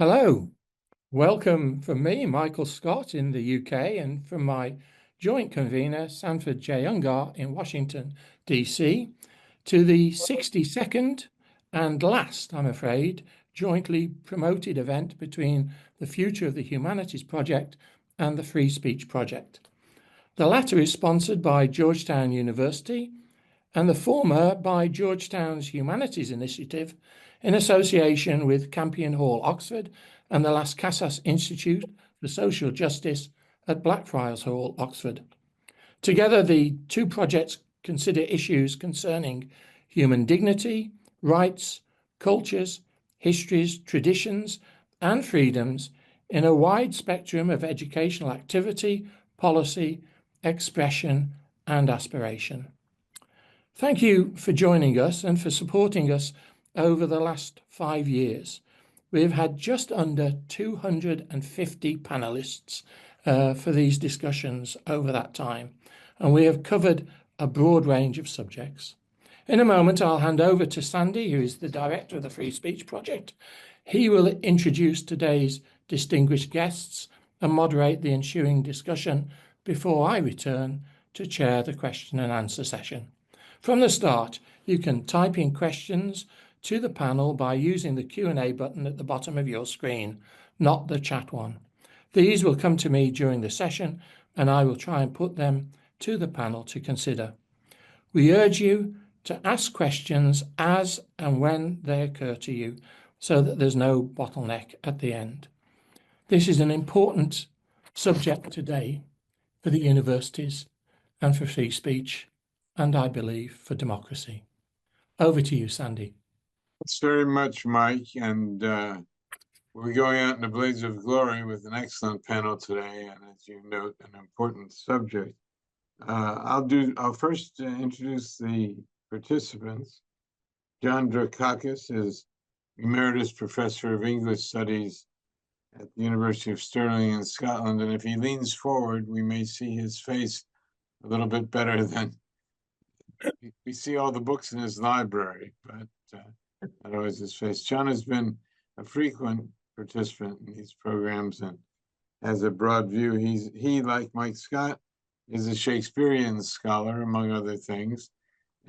Hello, welcome from me, Michael Scott in the UK, and from my joint convener, Sanford J. Ungar in Washington, DC, to the 62nd and last, I'm afraid, jointly promoted event between the Future of the Humanities Project and the Free Speech Project. The latter is sponsored by Georgetown University and the former by Georgetown's Humanities Initiative in association with Campion Hall, Oxford, and the Las Casas Institute for Social Justice at Blackfriars Hall, Oxford. Together, the two projects consider issues concerning human dignity, rights, cultures, histories, traditions, and freedoms in a wide spectrum of educational activity, policy, expression, and aspiration. Thank you for joining us and for supporting us over the last 5 years. We've had just under 250 panelists for these discussions over that time, and we have covered a broad range of subjects. In a moment, I'll hand over to Sandy, who is the director of the Free Speech Project. He will introduce today's distinguished guests and moderate the ensuing discussion before I return to chair the question and answer session. From the start, you can type in questions to the panel by using the Q&A button at the bottom of your screen, not the chat one. These will come to me during the session, and I will try and put them to the panel to consider. We urge you to ask questions as and when they occur to you, so that there's no bottleneck at the end. This is an important subject today for the universities and for free speech, and I believe for democracy. Over to you, Sandy. Thanks very much, Mike. And we're going out in a blaze of glory with an excellent panel today, and as you note, an important subject. I'll first introduce the participants. John Drakakis is Emeritus Professor of English Studies at the University of Stirling in Scotland, and if he leans forward, we may see his face a little bit better than we see all the books in his library, but not always his face. John has been a frequent participant in these programs and has a broad view. He, like Mike Scott, is a Shakespearean scholar, among other things,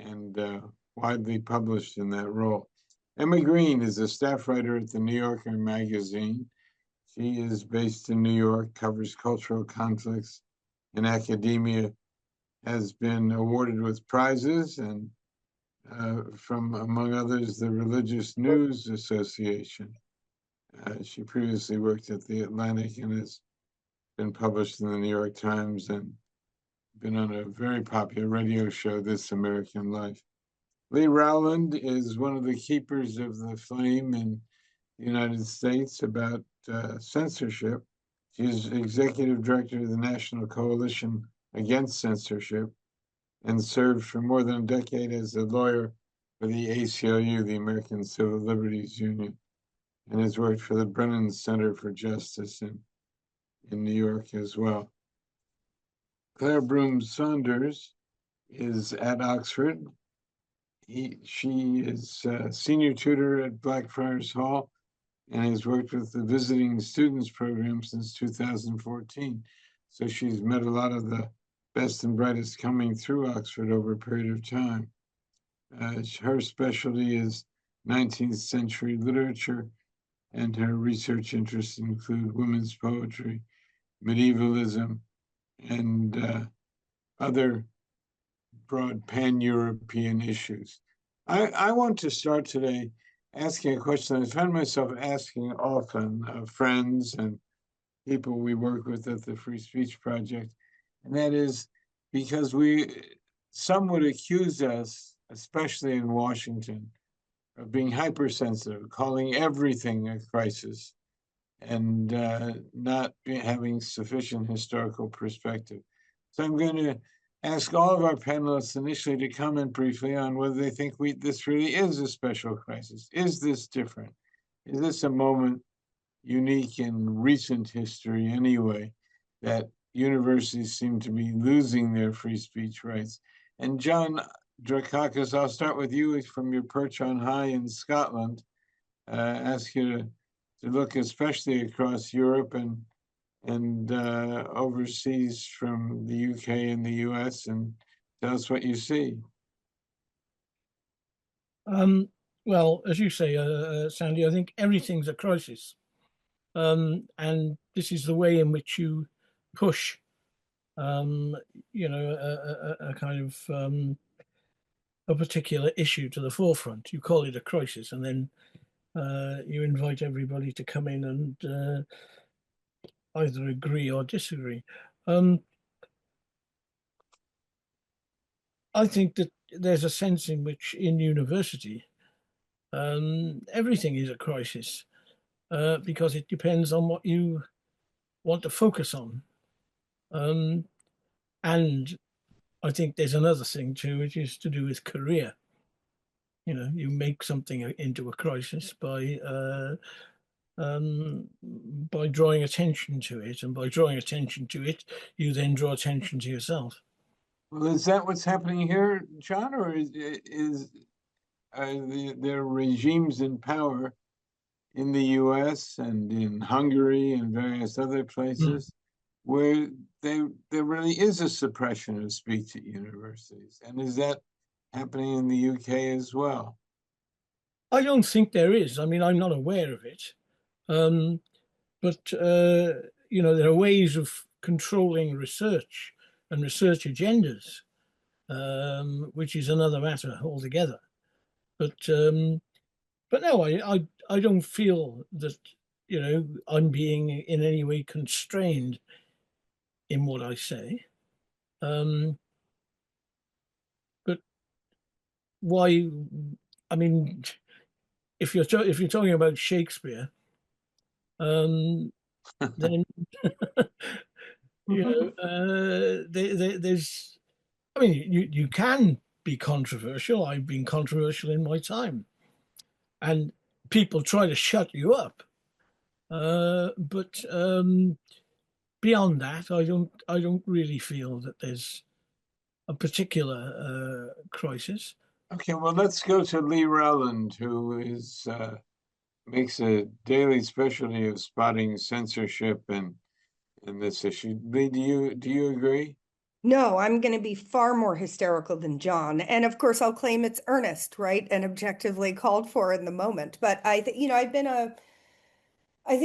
and widely published in that role. Emma Green is a staff writer at the New Yorker magazine. She is based in New York, covers cultural conflicts in academia, has been awarded with prizes and from, among others, the Religious News Association. She previously worked at The Atlantic and has been published in the New York Times and been on a very popular radio show, This American Life. Lee Rowland is one of the keepers of the flame in the United States about censorship. She is executive director of the National Coalition Against Censorship and served for more than a decade as a lawyer for the ACLU, the American Civil Liberties Union, and has worked for the Brennan Center for Justice in New York as well. Claire Broom Saunders is at Oxford. She is a senior tutor at Blackfriars Hall and has worked with the Visiting Students Program since 2014. So she's met a lot of the best and brightest coming through Oxford over a period of time. Her specialty is 19th century literature, and her research interests include women's poetry, medievalism, and other broad pan-European issues. I want to start today asking a question I find myself asking often of friends and people we work with at the Free Speech Project, and that is because some would accuse us, especially in Washington, of being hypersensitive, calling everything a crisis, and not having sufficient historical perspective. So I'm going to ask all of our panelists initially to comment briefly on whether they think this really is a special crisis. Is this different? Is this a moment unique in recent history anyway, that universities seem to be losing their free speech rights? And John Drakakis, I'll start with you from your perch on high in Scotland. Ask you to look especially across Europe and overseas from the UK and the US and tell us what you see. Well, as you say, Sandy, I think everything's a crisis. And this is the way in which you push, a kind of a particular issue to the forefront. You call it a crisis, and then you invite everybody to come in and either agree or disagree. I think that there's a sense in which in university, everything is a crisis because it depends on what you want to focus on. And I think there's another thing too, which is to do with career. You make something into a crisis by drawing attention to it, and by drawing attention to it, you then draw attention to yourself. Well, is that what's happening here, John, or there are regimes in power in the US and in Hungary and various other places where there really is a suppression of speech at universities? And is that happening in the UK as well? I don't think there is. I mean, I'm not aware of it. But there are ways of controlling research and research agendas, which is another matter altogether. But no, I don't feel that I'm being in any way constrained in what I say. But why? I mean, if you're talking about Shakespeare, then there's. I mean, you can be controversial. I've been controversial in my time, and people try to shut you up. But beyond that, I don't really feel that there's a particular crisis. Okay, well, let's go to Lee Rowland, who makes a daily specialty of spotting censorship and this issue. Lee, do you agree? No, I'm going to be far more hysterical than John. And of course, I'll claim it's earnest, right? And objectively called for in the moment. But I think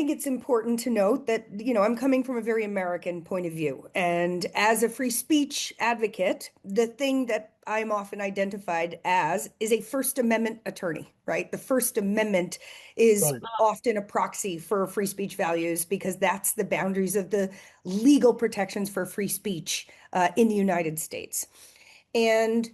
it's important to note that, I'm coming from a very American point of view. And as a free speech advocate, the thing that I'm often identified as is a First Amendment attorney, right? The First Amendment is Right. often a proxy for free speech values because that's the boundaries of the legal protections for free speech in the United States. And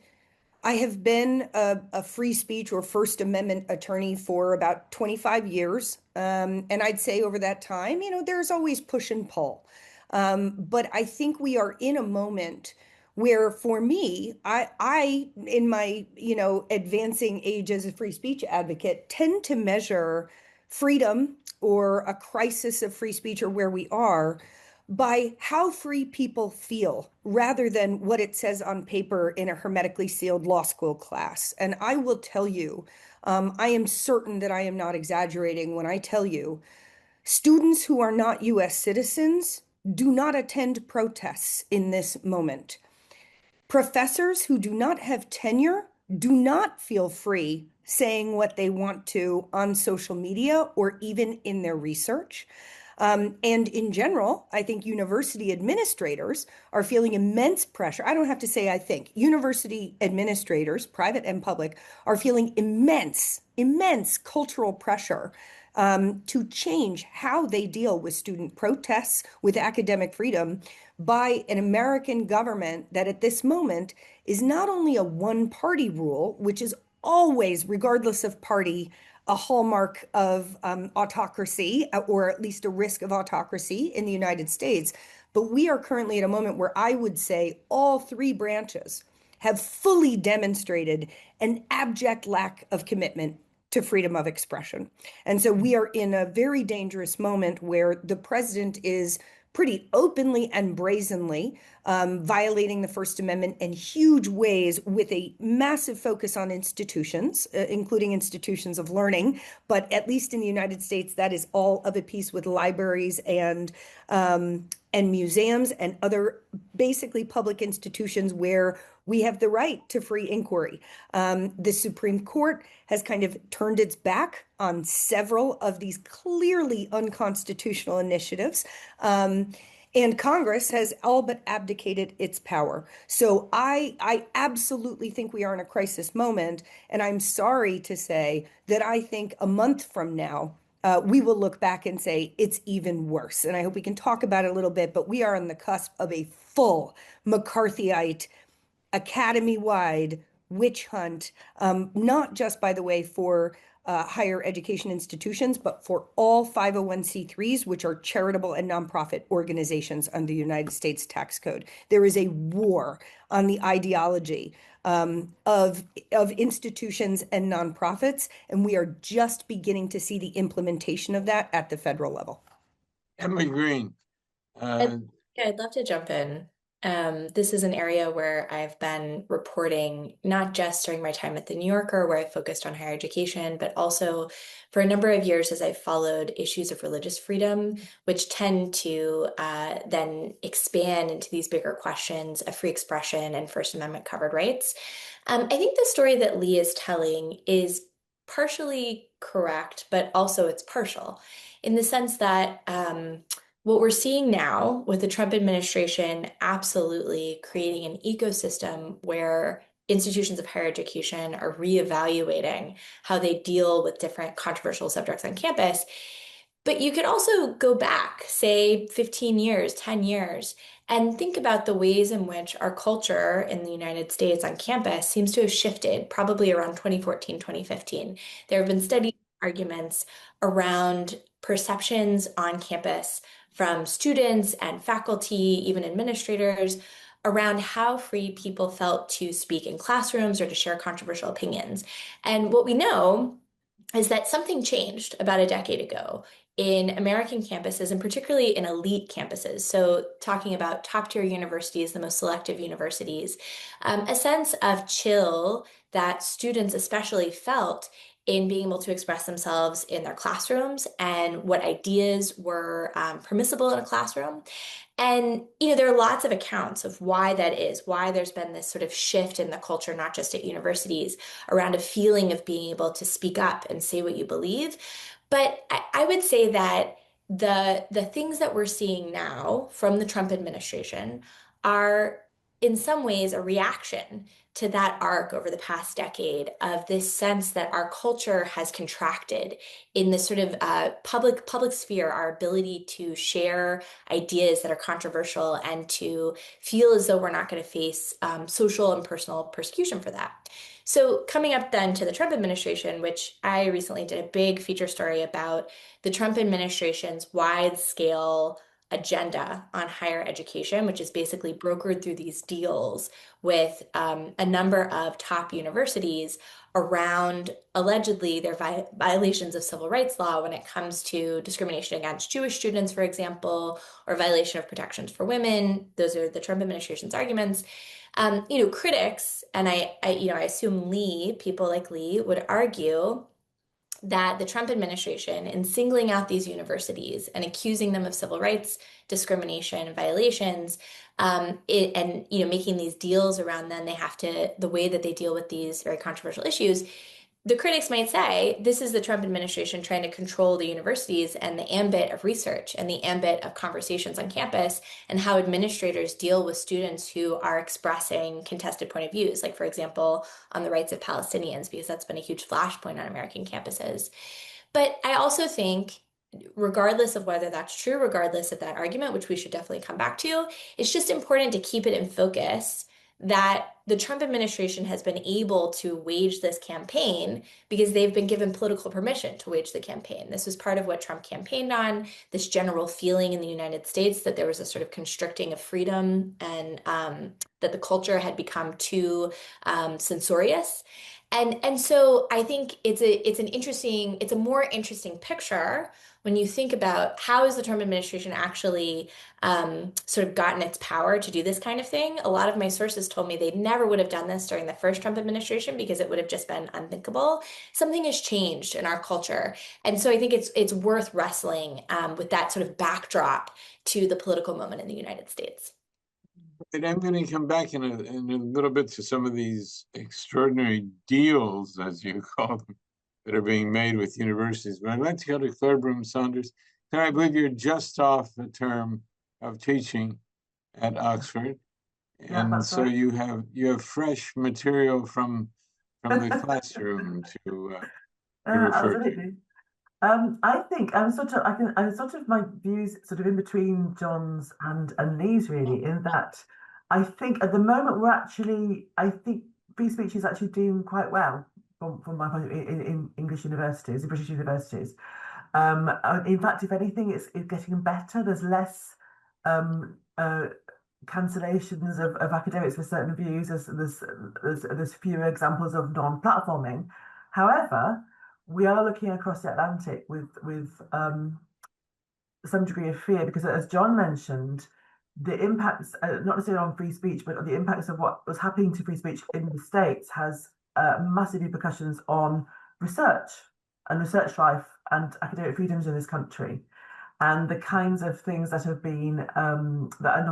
I have been a free speech or First Amendment attorney for about 25 years. And I'd say over that time, there's always push and pull. But I think we are in a moment where, for me, I in my, advancing age as a free speech advocate, tend to measure freedom or a crisis of free speech or where we are by how free people feel rather than what it says on paper in a hermetically sealed law school class. And I will tell you, I am certain that I am not exaggerating when I tell you, students who are not US citizens do not attend protests in this moment. Professors who do not have tenure do not feel free saying what they want to on social media or even in their research. And in general, I think university administrators are feeling immense pressure. I don't have to say I think. University administrators, private and public, are feeling immense cultural pressure to change how they deal with student protests, with academic freedom, by an American government that at this moment is not only a one-party rule, which is always, regardless of party, a hallmark of autocracy, or at least a risk of autocracy in the United States. But we are currently at a moment where I would say all three branches have fully demonstrated an abject lack of commitment to freedom of expression. And so we are in a very dangerous moment where the president is pretty openly and brazenly violating the First Amendment in huge ways with a massive focus on institutions, including institutions of learning. But at least in the United States, that is all of a piece with libraries and museums and other basically public institutions where we have the right to free inquiry. The Supreme Court has kind of turned its back on several of these clearly unconstitutional initiatives. And Congress has all but abdicated its power. So I absolutely think we are in a crisis moment. And I'm sorry to say that I think a month from now, we will look back and say it's even worse. And I hope we can talk about it a little bit, but we are on the cusp of a full McCarthyite, academy-wide witch hunt, not just, by the way, for higher education institutions, but for all 501c3s, which are charitable and nonprofit organizations under the United States tax code. There is a war on the ideology of institutions and nonprofits, and we are just beginning to see the implementation of that at the federal level. Emma Green. Yeah, I'd love to jump in. This is an area where I've been reporting, not just during my time at the New Yorker, where I focused on higher education, but also for a number of years as I followed issues of religious freedom, which tend to then expand into these bigger questions of free expression and First Amendment covered rights. I think the story that Lee is telling is partially correct, but also it's partial in the sense that what we're seeing now with the Trump administration absolutely creating an ecosystem where institutions of higher education are reevaluating how they deal with different controversial subjects on campus. But you could also go back, say, 15 years, 10 years, and think about the ways in which our culture in the United States on campus seems to have shifted, probably around 2014, 2015. There have been steady arguments around perceptions on campus from students and faculty, even administrators, around how free people felt to speak in classrooms or to share controversial opinions. And what we know is that something changed about a decade ago in American campuses, and particularly in elite campuses. So talking about top-tier universities, the most selective universities, a sense of chill that students especially felt in being able to express themselves in their classrooms and what ideas were permissible in a classroom. And, there are lots of accounts of why that is, why there's been this sort of shift in the culture, not just at universities, around a feeling of being able to speak up and say what you believe. But I would say that the things that we're seeing now from the Trump administration are in some ways a reaction to that arc over the past decade of this sense that our culture has contracted in this sort of public sphere, our ability to share ideas that are controversial and to feel as though we're not going to face social and personal persecution for that. So coming up then to the Trump administration, which I recently did a big feature story about the Trump administration's wide-scale agenda on higher education, which is basically brokered through these deals with a number of top universities around allegedly their violations of civil rights law when it comes to discrimination against Jewish students, for example, or violation of protections for women. Those are the Trump administration's arguments. Critics, and I assume people like Lee would argue that the Trump administration, in singling out these universities and accusing them of civil rights discrimination and violations, making these deals around them, the way that they deal with these very controversial issues, the critics might say this is the Trump administration trying to control the universities and the ambit of research and the ambit of conversations on campus and how administrators deal with students who are expressing contested point of views, like, for example, on the rights of Palestinians, because that's been a huge flashpoint on American campuses. But I also think, regardless of whether that's true, regardless of that argument, which we should definitely come back to, it's just important to keep it in focus that the Trump administration has been able to wage this campaign because they've been given political permission to wage the campaign. This was part of what Trump campaigned on, this general feeling in the United States that there was a sort of constricting of freedom and that the culture had become too censorious. And so I think it's a more interesting picture when you think about how has the Trump administration actually sort of gotten its power to do this kind of thing. A lot of my sources told me they never would have done this during the first Trump administration because it would have just been unthinkable. Something has changed in our culture, and so I think it's worth wrestling with that sort of backdrop to the political moment in the United States. And I'm going to come back in a little bit to some of these extraordinary deals, as you call them, that are being made with universities. But I'd like to go to Claire Broom-Saunders. Claire, I believe you're just off the term of teaching at Oxford, and that's so right. you have fresh material from the classroom to refer to. Absolutely. I think I'm sort of my views sort of in between John's and Lee's really, in that I think at the moment I think free speech is actually doing quite well from my point of view in English universities, in British universities. In fact, if anything, it's getting better. There's less cancellations of academics for certain views. There's fewer examples of non-platforming. However, we are looking across the Atlantic with some degree of fear, because as John mentioned, the impacts, not necessarily on free speech, but the impacts of what was happening to free speech in the States has massive repercussions on research and research life and academic freedoms in this country, and the kinds of things that have been that are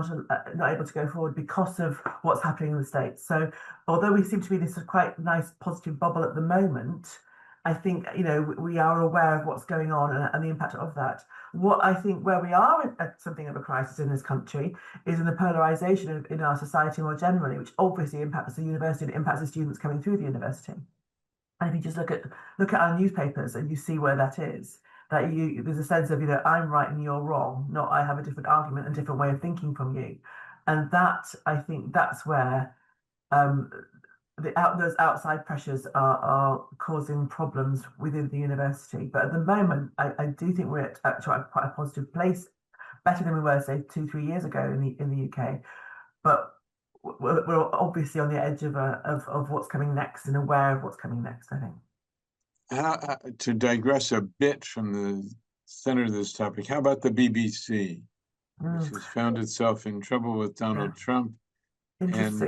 not able to go forward because of what's happening in the States. So although we seem to be in this quite nice positive bubble at the moment, I think, you know, we are aware of what's going on and the impact of that. What I think where we are at something of a crisis in this country is in the polarization in our society more generally, which obviously impacts the university and impacts the students coming through the university. And if you just look at our newspapers and you see where that is, that there's a sense of, you know, I'm right and you're wrong, not I have a different argument and different way of thinking from you. And that, I think that's where those outside pressures are causing problems within the university. But at the moment, I do think we're at quite a positive place, better than we were, say, 2-3 years ago in the UK. But we're obviously on the edge of what's coming next and aware of what's coming next, I think. To digress a bit from the center of this topic, how about the BBC, which has found itself in trouble with Donald Trump? And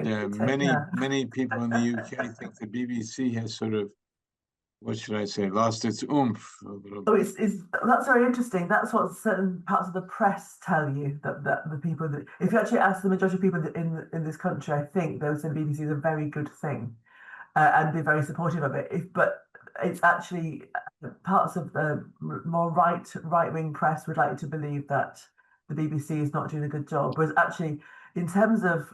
many people in the UK think the BBC has sort of, what should I say, lost its oomph a little bit. That's very interesting. That's what certain parts of the press tell you, that the people that, if you actually ask the majority of people in this country, I think those in the BBC is a very good thing, and be very supportive of it. But it's actually parts of the more right-wing press would like you to believe that the BBC is not doing a good job, whereas actually in terms of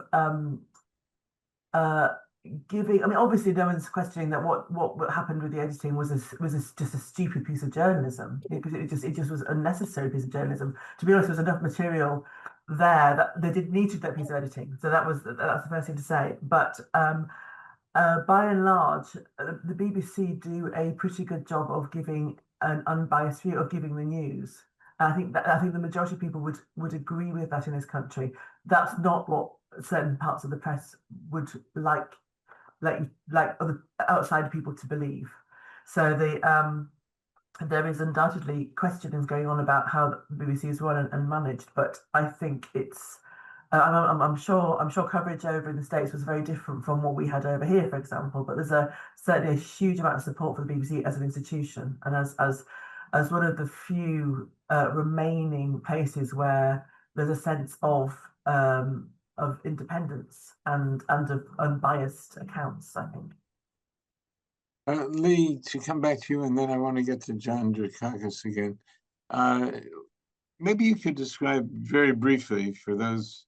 giving, I mean, obviously no one's questioning that what happened with the editing was just a stupid piece of journalism, because it just was an unnecessary piece of journalism. To be honest, there was enough material there that they didn't need to do that piece of editing. So that's the first thing to say. But by and large, the BBC do a pretty good job of giving an unbiased view, of giving the news. And I think the majority of people would agree with that in this country. That's not what certain parts of the press would like other outside people to believe. So there is undoubtedly questionings going on about how the BBC is run and managed, but I think it's I'm sure coverage over in the States was very different from what we had over here, for example. But there's certainly a huge amount of support for the BBC as an institution, and as one of the few remaining places where there's a sense of independence and of unbiased accounts, I think. Lee, to come back to you, and then I want to get to John Drakakis again. Maybe you could describe very briefly, for those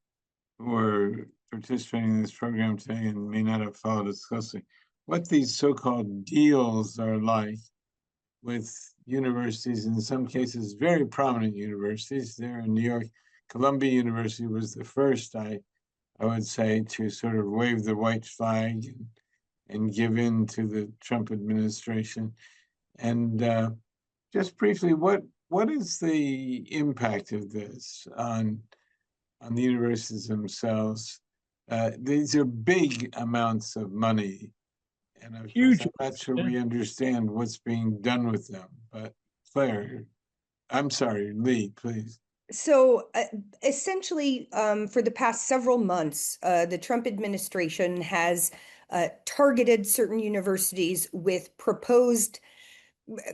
who are participating in this program today and may not have followed us closely, what these so-called deals are like with universities, in some cases very prominent universities. There in New York, Columbia University was the first, I would say, to sort of wave the white flag and give in to the Trump administration. And just briefly, what is the impact of this on the universities themselves? These are big amounts of money, And of course, Huge. I'm not sure we understand what's being done with them, but Claire, I'm sorry, Lee, please. So essentially, for the past several months, the Trump administration has targeted certain universities with proposed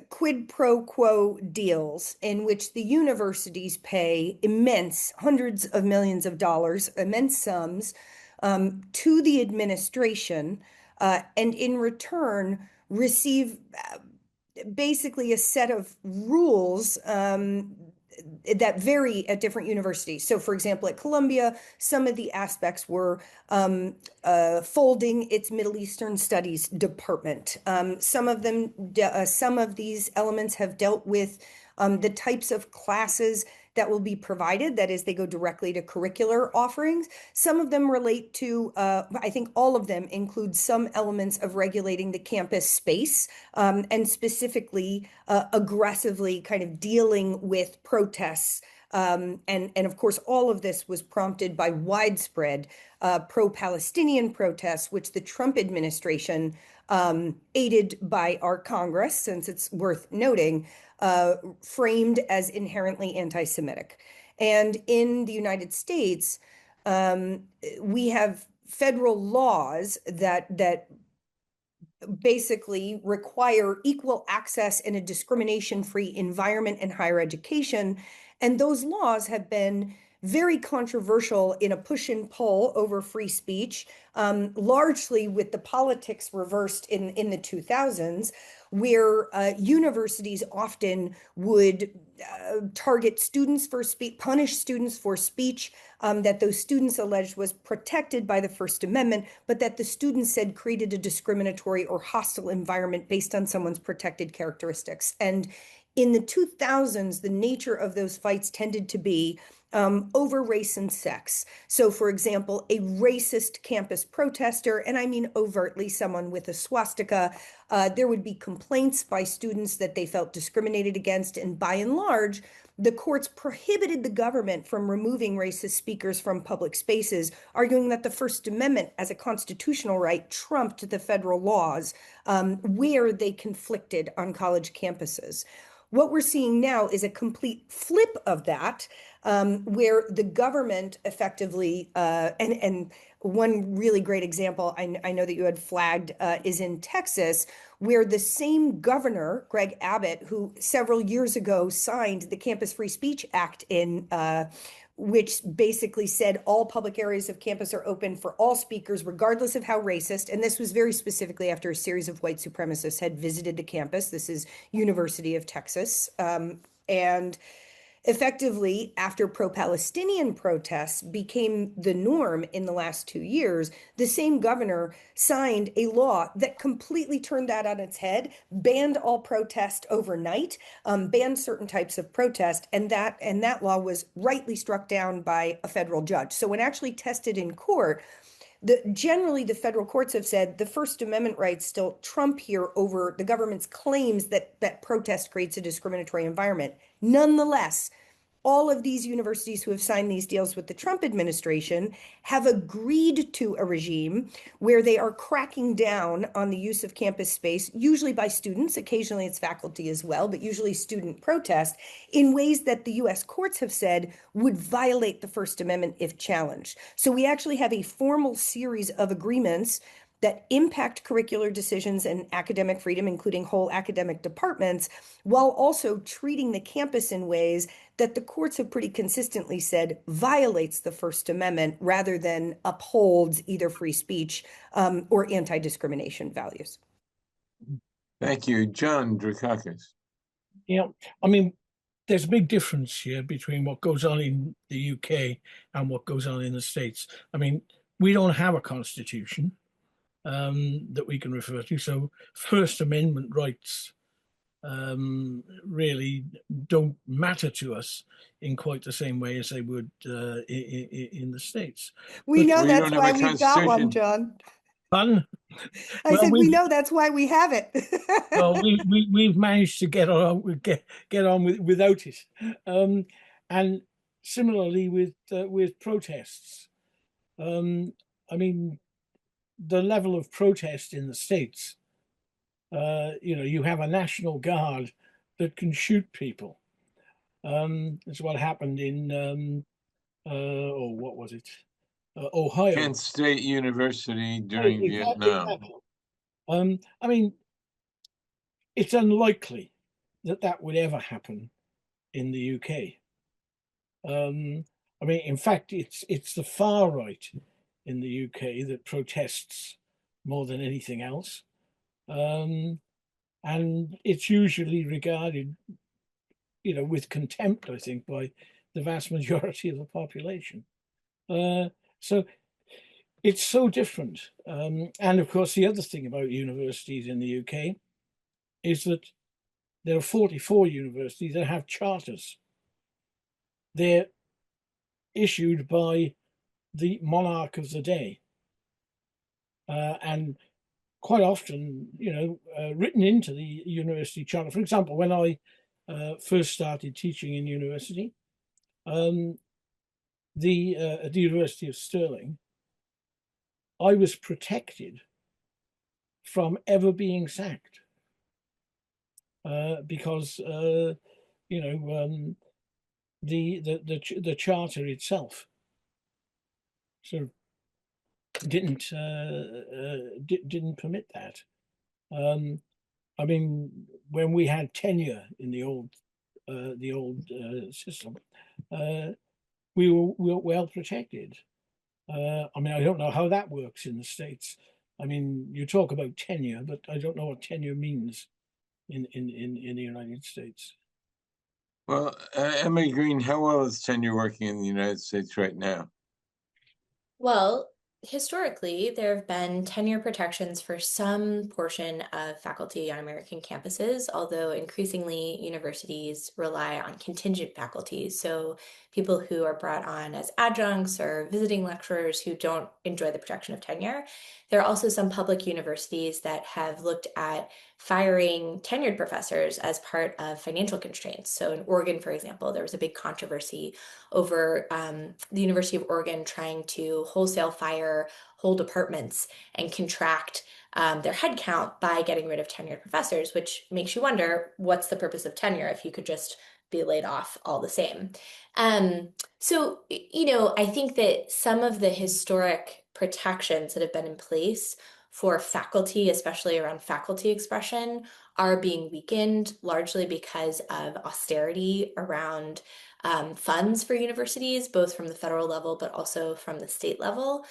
quid pro quo deals in which the universities pay immense hundreds of millions of dollars, immense sums to the administration, and in return receive basically a set of rules that vary at different universities. So, for example, at Columbia, some of the aspects were folding its Middle Eastern Studies department. Some of these elements have dealt with the types of classes that will be provided. That is, they go directly to curricular offerings. Some of them relate to, I think all of them include some elements of regulating the campus space, and specifically aggressively kind of dealing with protests. And of course, all of this was prompted by widespread pro-Palestinian protests, which the Trump administration, aided by our Congress, since it's worth noting, framed as inherently anti-Semitic. And in the United States, we have federal laws that basically require equal access in a discrimination-free environment in higher education. And those laws have been very controversial in a push and pull over free speech, largely with the politics reversed in the 2000s, where universities often would target students for speech, punish students for speech that those students alleged was protected by the First Amendment, but that the students said created a discriminatory or hostile environment based on someone's protected characteristics. And in the 2000s, the nature of those fights tended to be over race and sex. So, for example, a racist campus protester, and I mean overtly someone with a swastika, there would be complaints by students that they felt discriminated against, and by and large, the courts prohibited the government from removing racist speakers from public spaces, arguing that the First Amendment as a constitutional right trumped the federal laws where they conflicted on college campuses. What we're seeing now is a complete flip of that, where the government effectively, and one really great example I know that you had flagged is in Texas, where the same governor, Greg Abbott, who several years ago signed the Campus Free Speech Act which basically said all public areas of campus are open for all speakers, regardless of how racist. And this was very specifically after a series of white supremacists had visited the campus. This is University of Texas. And effectively, after pro-Palestinian protests became the norm in the last 2 years, the same governor signed a law that completely turned that on its head, banned all protest overnight, banned certain types of protest, and that law was rightly struck down by a federal judge. So when actually tested in court, generally the federal courts have said the First Amendment rights still trump here over the government's claims that protest creates a discriminatory environment. Nonetheless, all of these universities who have signed these deals with the Trump administration have agreed to a regime where they are cracking down on the use of campus space, usually by students, occasionally it's faculty as well, but usually student protest, in ways that the US courts have said would violate the First Amendment if challenged. So we actually have a formal series of agreements that impact curricular decisions and academic freedom, including whole academic departments, while also treating the campus in ways that the courts have pretty consistently said violates the First Amendment rather than upholds either free speech or anti-discrimination values. Thank you. John Drakakis. Yeah, I mean, there's a big difference here between what goes on in the UK and what goes on in the States. I mean, we don't have a constitution that we can refer to. So First Amendment rights really don't matter to us in quite the same way as they would in the States. We know we that's don't have why a we've got one, constitution. John. Fun. I said we know that's why we have it. Well, we've managed to get on without it, and similarly with protests. I mean, the level of protest in the States You have a National Guard that can shoot people. That's what happened in, what was it? Ohio. Kent State University during Vietnam. Exactly. I mean, it's unlikely that that would ever happen in the UK. I mean, in fact, it's the far right in the UK that protests more than anything else. And it's usually regarded, with contempt, I think, by the vast majority of the population. So it's so different. And of course, the other thing about universities in the UK is that there are 44 universities that have charters. They're issued by the monarch of the day. And quite often, written into the university charter. For example, when I first started teaching in university, at the University of Stirling, I was protected from ever being sacked because the charter itself sort of didn't permit that. I mean, when we had tenure in the old system, we were well protected. I mean, I don't know how that works in the States. I mean, you talk about tenure, but I don't know what tenure means in the United States. Well, Emily Green, how well is tenure working in the United States right now? Well, historically, there have been tenure protections for some portion of faculty on American campuses, although increasingly universities rely on contingent faculty. So people who are brought on as adjuncts or visiting lecturers who don't enjoy the protection of tenure. There are also some public universities that have looked at firing tenured professors as part of financial constraints. So in Oregon, for example, there was a big controversy over the University of Oregon trying to wholesale fire whole departments and contract their headcount by getting rid of tenured professors, which makes you wonder, what's the purpose of tenure if you could just be laid off all the same? So, I think that some of the historic protections that have been in place for faculty, especially around faculty expression, are being weakened largely because of austerity around funds for universities, both from the federal level, but also from the state level.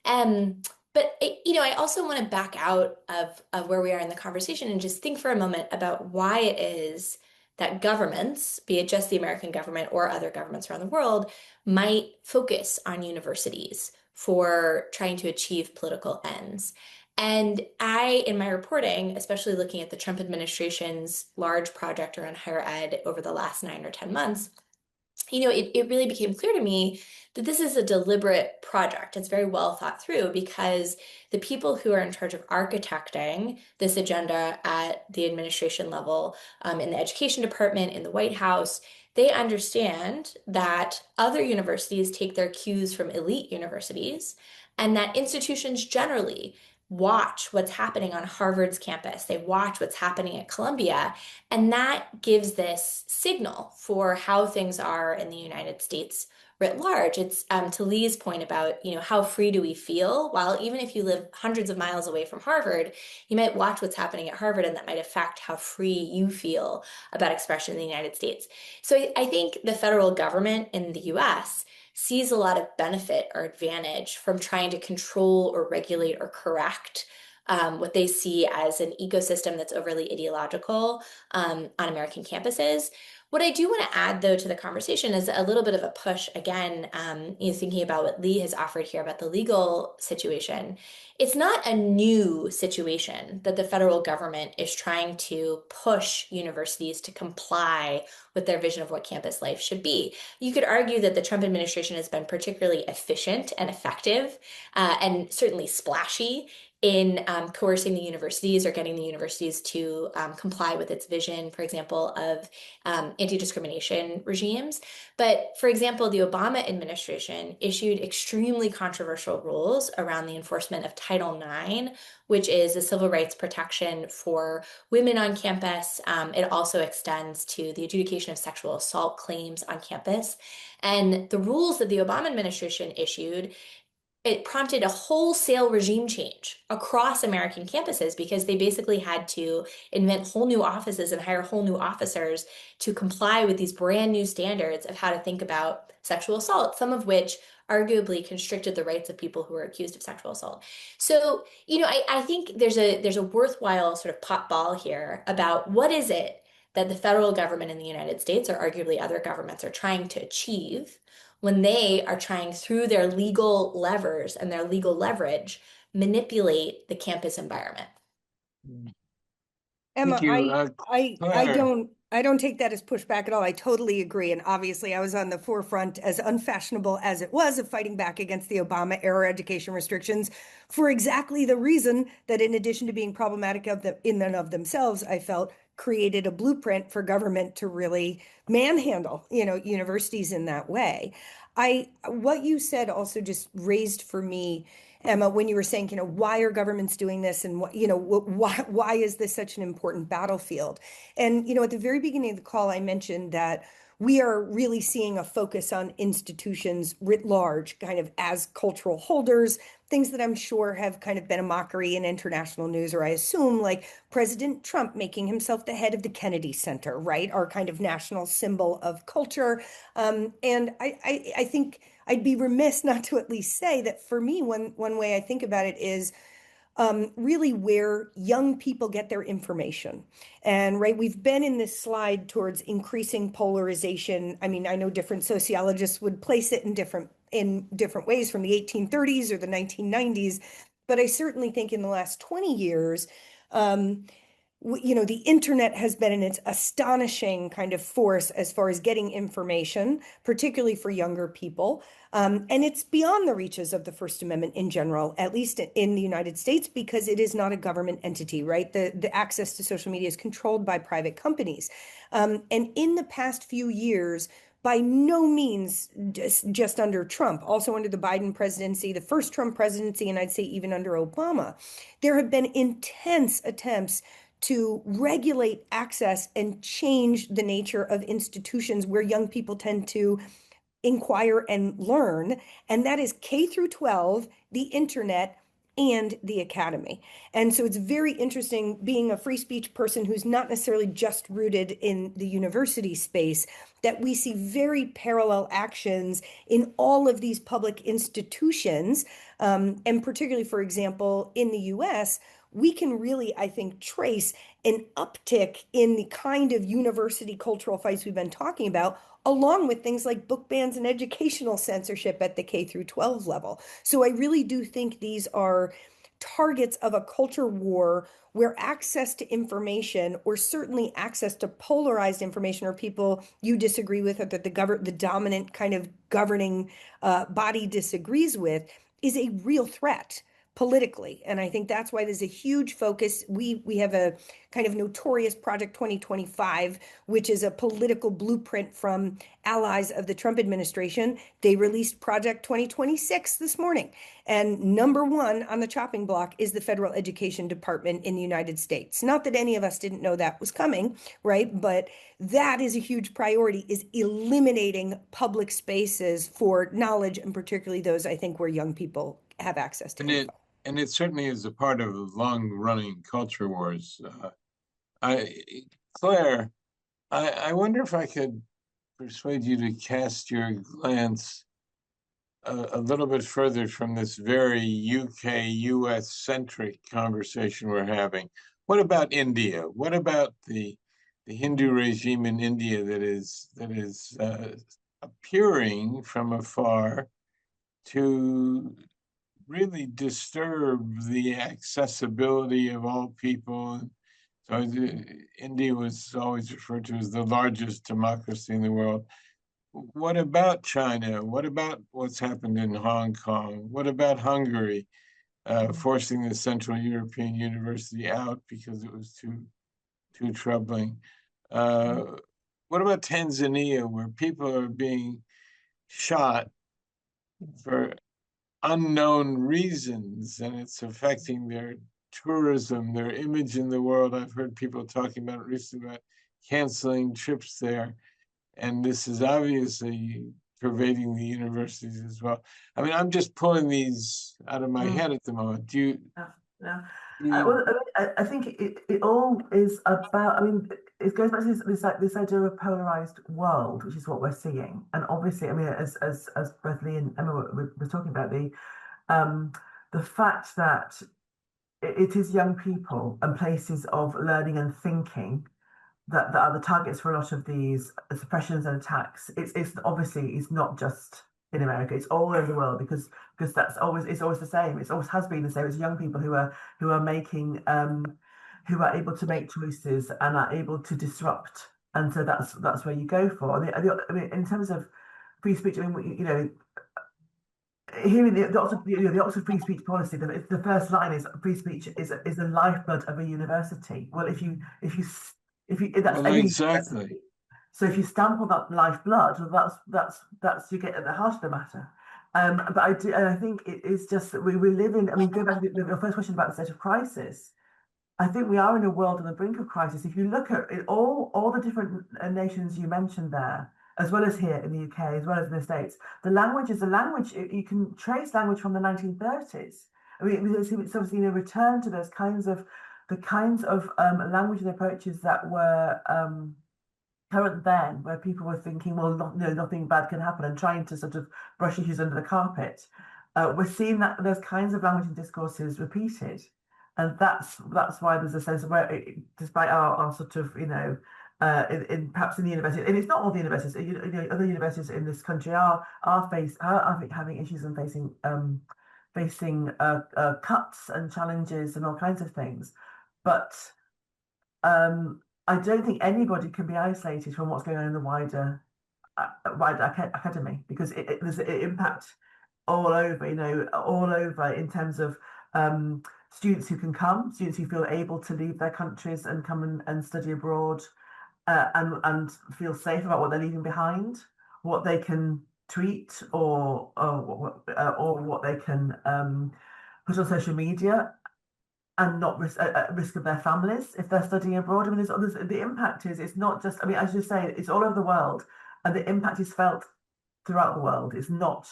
But I also want to back out of where we are in the conversation and just think for a moment about why it is that governments, be it just the American government or other governments around the world, might focus on universities for trying to achieve political ends. And I, in my reporting, especially looking at the Trump administration's large project around higher ed over the last 9 or 10 months, it really became clear to me that this is a deliberate project. It's very well thought through because the people who are in charge of architecting this agenda at the administration level, in the education department, in the White House, they understand that other universities take their cues from elite universities and that institutions generally watch what's happening on Harvard's campus. They watch what's happening at Columbia, and that gives this signal for how things are in the United States writ large. It's to Lee's point about, how free do we feel? Well, even if you live hundreds of miles away from Harvard, you might watch what's happening at Harvard, and that might affect how free you feel about expression in the United States. So I think the federal government in the US sees a lot of benefit or advantage from trying to control or regulate or correct what they see as an ecosystem that's overly ideological on American campuses. What I do want to add, though, to the conversation is a little bit of a push, again, thinking about what Lee has offered here about the legal situation. It's not a new situation that the federal government is trying to push universities to comply with their vision of what campus life should be. You could argue that the Trump administration has been particularly efficient and effective and certainly splashy in coercing the universities or getting the universities to comply with its vision, for example, of anti-discrimination regimes. But for example, the Obama administration issued extremely controversial rules around the enforcement of Title IX, which is a civil rights protection for women on campus. It also extends to the adjudication of sexual assault claims on campus. And the rules that the Obama administration issued, it prompted a wholesale regime change across American campuses because they basically had to invent whole new offices and hire whole new officers to comply with these brand new standards of how to think about sexual assault, some of which arguably constricted the rights of people who were accused of sexual assault. So, I think there's a worthwhile sort of pot ball here about what is it that the federal government in the United States or arguably other governments are trying to achieve when they are trying through their legal levers and their legal leverage manipulate the campus environment. Emma, Thank you. I Claire. don't take that as pushback at all. I totally agree. And obviously I was on the forefront, as unfashionable as it was, of fighting back against the Obama era education restrictions for exactly the reason that, in addition to being problematic in and of themselves, I felt created a blueprint for government to really manhandle, universities in that way. What you said also just raised for me, Emma, when you were saying, why are governments doing this, and why is this such an important battlefield? And at the very beginning of the call, I mentioned that we are really seeing a focus on institutions writ large, kind of as cultural holders, things that I'm sure have kind of been a mockery in international news, or I assume, like President Trump making himself the head of the Kennedy Center, right? Our kind of national symbol of culture. And I think I'd be remiss not to at least say that for me, one way I think about it is really where young people get their information. And right, we've been in this slide towards increasing polarization. I mean, I know different sociologists would place it in different ways from the 1830s or the 1990s, but I certainly think in the last 20 years, the internet has been in its astonishing kind of force as far as getting information, particularly for younger people. And it's beyond the reaches of the First Amendment in general, at least in the United States, because it is not a government entity, right? The access to social media is controlled by private companies. And in the past few years, by no means just under Trump, also under the Biden presidency, the first Trump presidency, and I'd say even under Obama, there have been intense attempts to regulate access and change the nature of institutions where young people tend to inquire and learn, and that is K through 12, the internet, and the academy. And so it's very interesting being a free speech person who's not necessarily just rooted in the university space, that we see very parallel actions in all of these public institutions. And particularly, for example, in the US, we can really, I think, trace an uptick in the kind of university cultural fights we've been talking about, along with things like book bans and educational censorship at the K through 12 level. So I really do think these are targets of a culture war where access to information, or certainly access to polarized information, or people you disagree with, or that the dominant kind of governing body disagrees with, is a real threat politically. And I think that's why there's a huge focus. We have a kind of notorious Project 2025, which is a political blueprint from allies of the Trump administration. They released Project 2026 this morning. And number one on the chopping block is the Federal Education Department in the United States. Not that any of us didn't know that was coming, right? But that is a huge priority, is eliminating public spaces for knowledge, and particularly those, I think, where young people have access to info. And it certainly is a part of long-running culture wars. Claire, I wonder if I could persuade you to cast your glance a little bit further from this very UK-US centric conversation we're having. What about India? What about the Hindu regime in India that is appearing from afar to really disturb the accessibility of all people? So India was always referred to as the largest democracy in the world. What about China? What about what's happened in Hong Kong? What about Hungary? forcing the Central European University out because it was too troubling. What about Tanzania, where people are being shot for unknown reasons, and it's affecting their tourism, their image in the world? I've heard people talking about it recently, about canceling trips there. And this is obviously pervading the universities as well. I mean, I'm just pulling these out of my head at the moment. Do you? Yeah. you- Well, I think it all is about, I mean, it goes back to this idea of a polarized world, which is what we're seeing. And obviously, I mean, as both Lee and Emma were talking about, the fact that it is young people and places of learning and thinking that are the targets for a lot of these suppressions and attacks. It's obviously it's not just in America, it's all over the world, because that's always, it's always the same. It always has been the same. It's young people who are making who are able to make choices and are able to disrupt. And so that's where you go for. I mean, in terms of free speech, I mean, you know, here in the Oxford Free Speech Policy, the first line is free speech is the lifeblood of a university. Well, if you that's Well, any exactly. university. So if you stamp on that lifeblood, well, that's you get at the heart of the matter. But I think it is just that we live in. I mean, go back to the first question about the state of crisis. I think we are in a world on the brink of crisis. If you look at it, all the different nations you mentioned there, as well as here in the UK, as well as in the States, the language is a language. You can trace language from the 1930s. I mean, it's obviously a return to those kinds of language and approaches that were current then, where people were thinking, well, nothing bad can happen, and trying to sort of brush issues under the carpet. We're seeing that those kinds of language and discourses repeated. And that's why there's a sense of where, despite our sort of, in perhaps in the university, and it's not all the universities, other universities in this country are having issues and facing cuts and challenges and all kinds of things. But I don't think anybody can be isolated from what's going on in the wider academy, because there's an impact all over, all over in terms of students who can come, students who feel able to leave their countries and come and study abroad, and feel safe about what they're leaving behind, what they can tweet or what they can put on social media, and not risk at risk of their families if they're studying abroad. I mean, the impact it's not just, I mean, as you say, it's all over the world, and the impact is felt throughout the world. It's not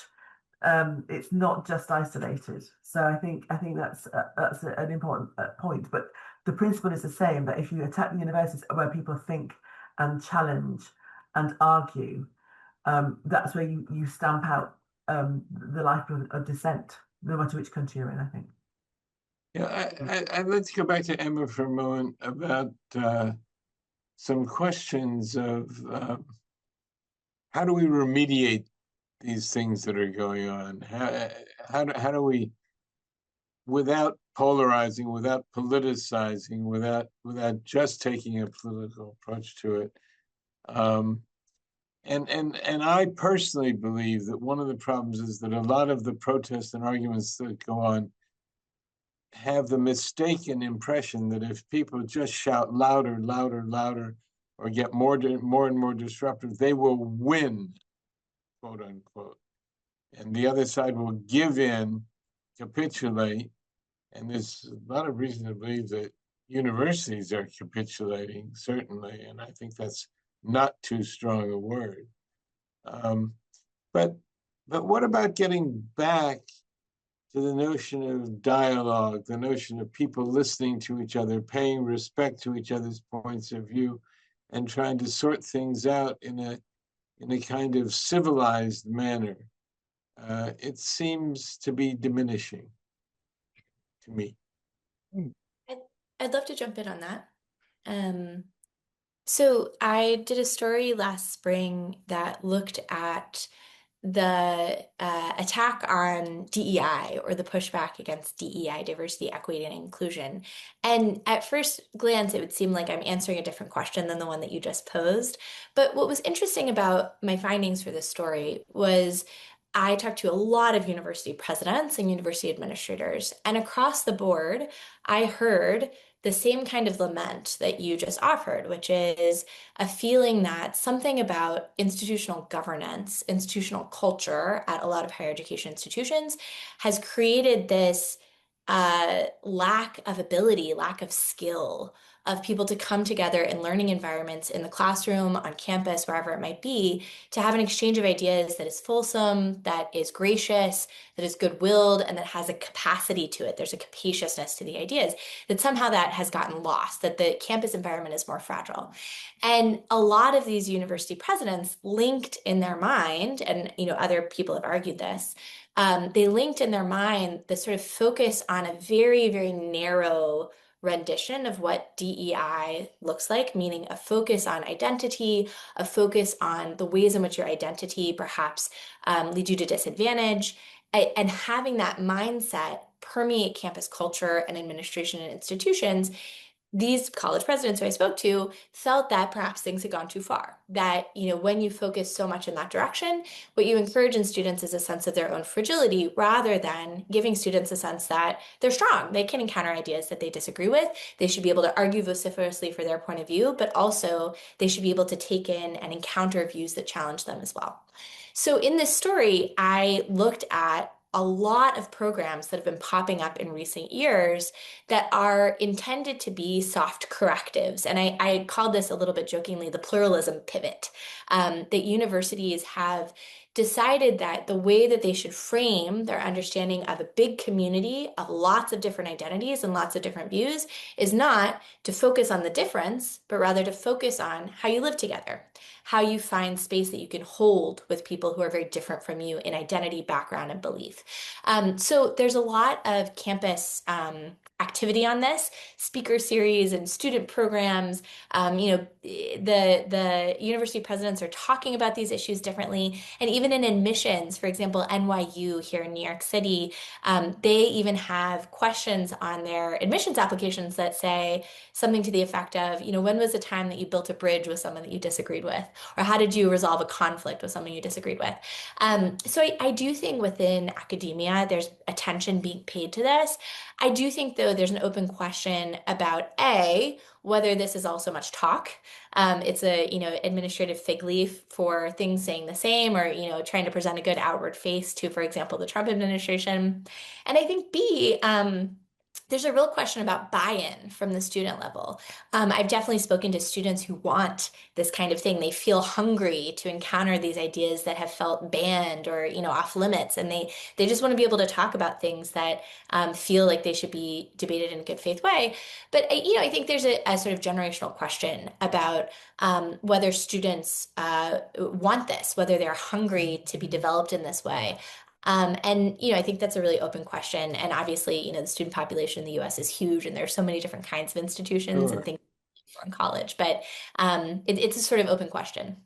just isolated. So I think that's an important point. But the principle is the same, that if you attack the universities where people think and challenge and argue, that's where you stamp out the life of dissent, no matter which country you're in, I think. Yeah, I'd like to go back to Emma for a moment about some questions of how do we remediate these things that are going on? How do we, without polarizing, without politicizing, without just taking a political approach to it? And I personally believe that one of the problems is that a lot of the protests and arguments that go on have the mistaken impression that if people just shout louder, louder, louder, or get more and more disruptive, they will win, quote unquote. And the other side will give in, capitulate. And there's a lot of reason to believe that universities are capitulating, certainly. And I think that's not too strong a word. But what about getting back to the notion of dialogue, the notion of people listening to each other, paying respect to each other's points of view, and trying to sort things out in a kind of civilized manner? It seems to be diminishing to me. I'd love to jump in on that. So I did a story last spring that looked at the attack on DEI, or the pushback against DEI, diversity, equity, and inclusion. And at first glance, it would seem like I'm answering a different question than the one that you just posed. But what was interesting about my findings for this story was I talked to a lot of university presidents and university administrators, and across the board, I heard the same kind of lament that you just offered, which is a feeling that something about institutional governance, institutional culture at a lot of higher education institutions has created this lack of ability, lack of skill of people to come together in learning environments in the classroom, on campus, wherever it might be, to have an exchange of ideas that is fulsome, that is gracious, that is good-willed, and that has a capacity to it. There's a capaciousness to the ideas, that somehow that has gotten lost, that the campus environment is more fragile. And a lot of these university presidents linked in their mind, and other people have argued this, they linked in their mind the sort of focus on a very, very narrow rendition of what DEI looks like, meaning a focus on identity, a focus on the ways in which your identity perhaps leads you to disadvantage, and having that mindset permeate campus culture and administration and institutions. These college presidents who I spoke to felt that perhaps things had gone too far. That, when you focus so much in that direction, what you encourage in students is a sense of their own fragility rather than giving students a sense that they're strong. They can encounter ideas that they disagree with. They should be able to argue vociferously for their point of view, but also they should be able to take in and encounter views that challenge them as well. So in this story, I looked at a lot of programs that have been popping up in recent years that are intended to be soft correctives. And I called this a little bit jokingly the pluralism pivot, that universities have decided that the way that they should frame their understanding of a big community of lots of different identities and lots of different views is not to focus on the difference, but rather to focus on how you live together, how you find space that you can hold with people who are very different from you in identity, background, and belief. So there's a lot of campus activity on this, speaker series and student programs. The university presidents are talking about these issues differently. And even in admissions, for example, NYU here in New York City, they even have questions on their admissions applications that say something to the effect of, when was the time that you built a bridge with someone that you disagreed with? Or how did you resolve a conflict with someone you disagreed with? So I do think within academia, there's attention being paid to this. I do think, though, there's an open question about whether this is all so much talk. It's a administrative fig leaf for things saying the same, or trying to present a good outward face to, for example, the Trump administration. And I think B, there's a real question about buy-in from the student level. I've definitely spoken to students who want this kind of thing. They feel hungry to encounter these ideas that have felt banned or off limits, and they just want to be able to talk about things that feel like they should be debated in a good faith way. But I think there's a sort of generational question about whether students want this, whether they're hungry to be developed in this way. I think that's a really open question. And obviously, the student population in the US is huge, and there's so many different kinds of institutions and things in college. But it's a sort of open question.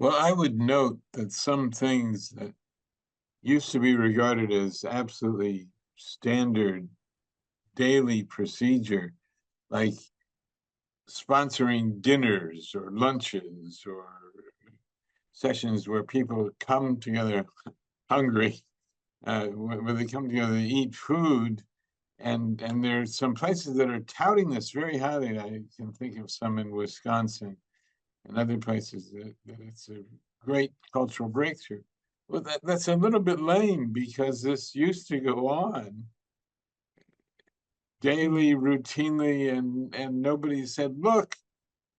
Well, I would note that some things that used to be regarded as absolutely standard daily procedure, like sponsoring dinners or lunches or sessions where people come together hungry, where they come together to eat food, and there's some places that are touting this very highly. I can think of some in Wisconsin and other places that it's a great cultural breakthrough. Well, that's a little bit lame, because this used to go on daily, routinely, and nobody said, look,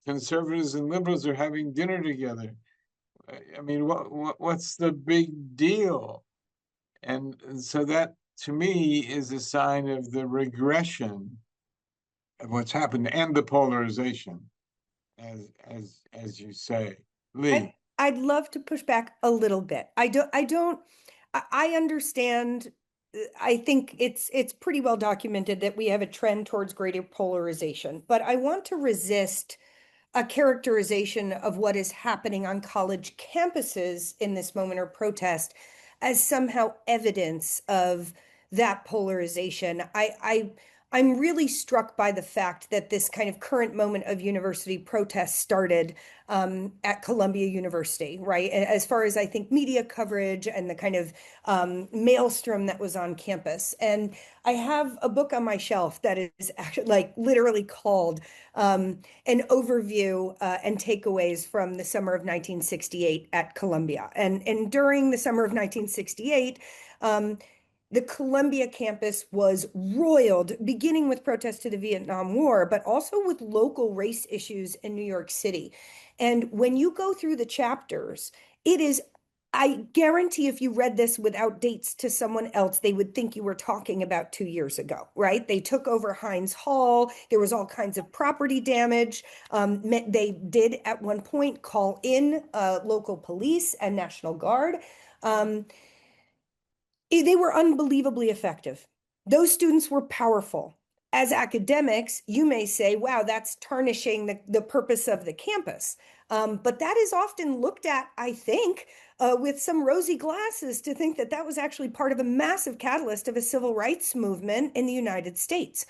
conservatives and liberals are having dinner together. I mean, what's the big deal? And so that, to me, is a sign of the regression of what's happened and the polarization, as you say. Lee. I'd love to push back a little bit. I understand. I think it's pretty well documented that we have a trend towards greater polarization, but I want to resist a characterization of what is happening on college campuses in this moment or protest as somehow evidence of that polarization. I'm really struck by the fact that this kind of current moment of university protest started at Columbia University, right? As far as I think media coverage and the kind of maelstrom that was on campus. And I have a book on my shelf that is actually like literally called an overview and takeaways from the summer of 1968 at Columbia. And during the summer of 1968, the Columbia campus was roiled, beginning with protests to the Vietnam War, but also with local race issues in New York City. And when you go through the chapters, it is, I guarantee if you read this without dates to someone else, they would think you were talking about 2 years ago, right? They took over Heinz Hall. There was all kinds of property damage. They did at one point call in local police and National Guard. They were unbelievably effective. Those students were powerful. As academics, you may say, wow, that's tarnishing the purpose of the campus. But that is often looked at, I think, with some rosy glasses to think that that was actually part of a massive catalyst of a civil rights movement in the United States.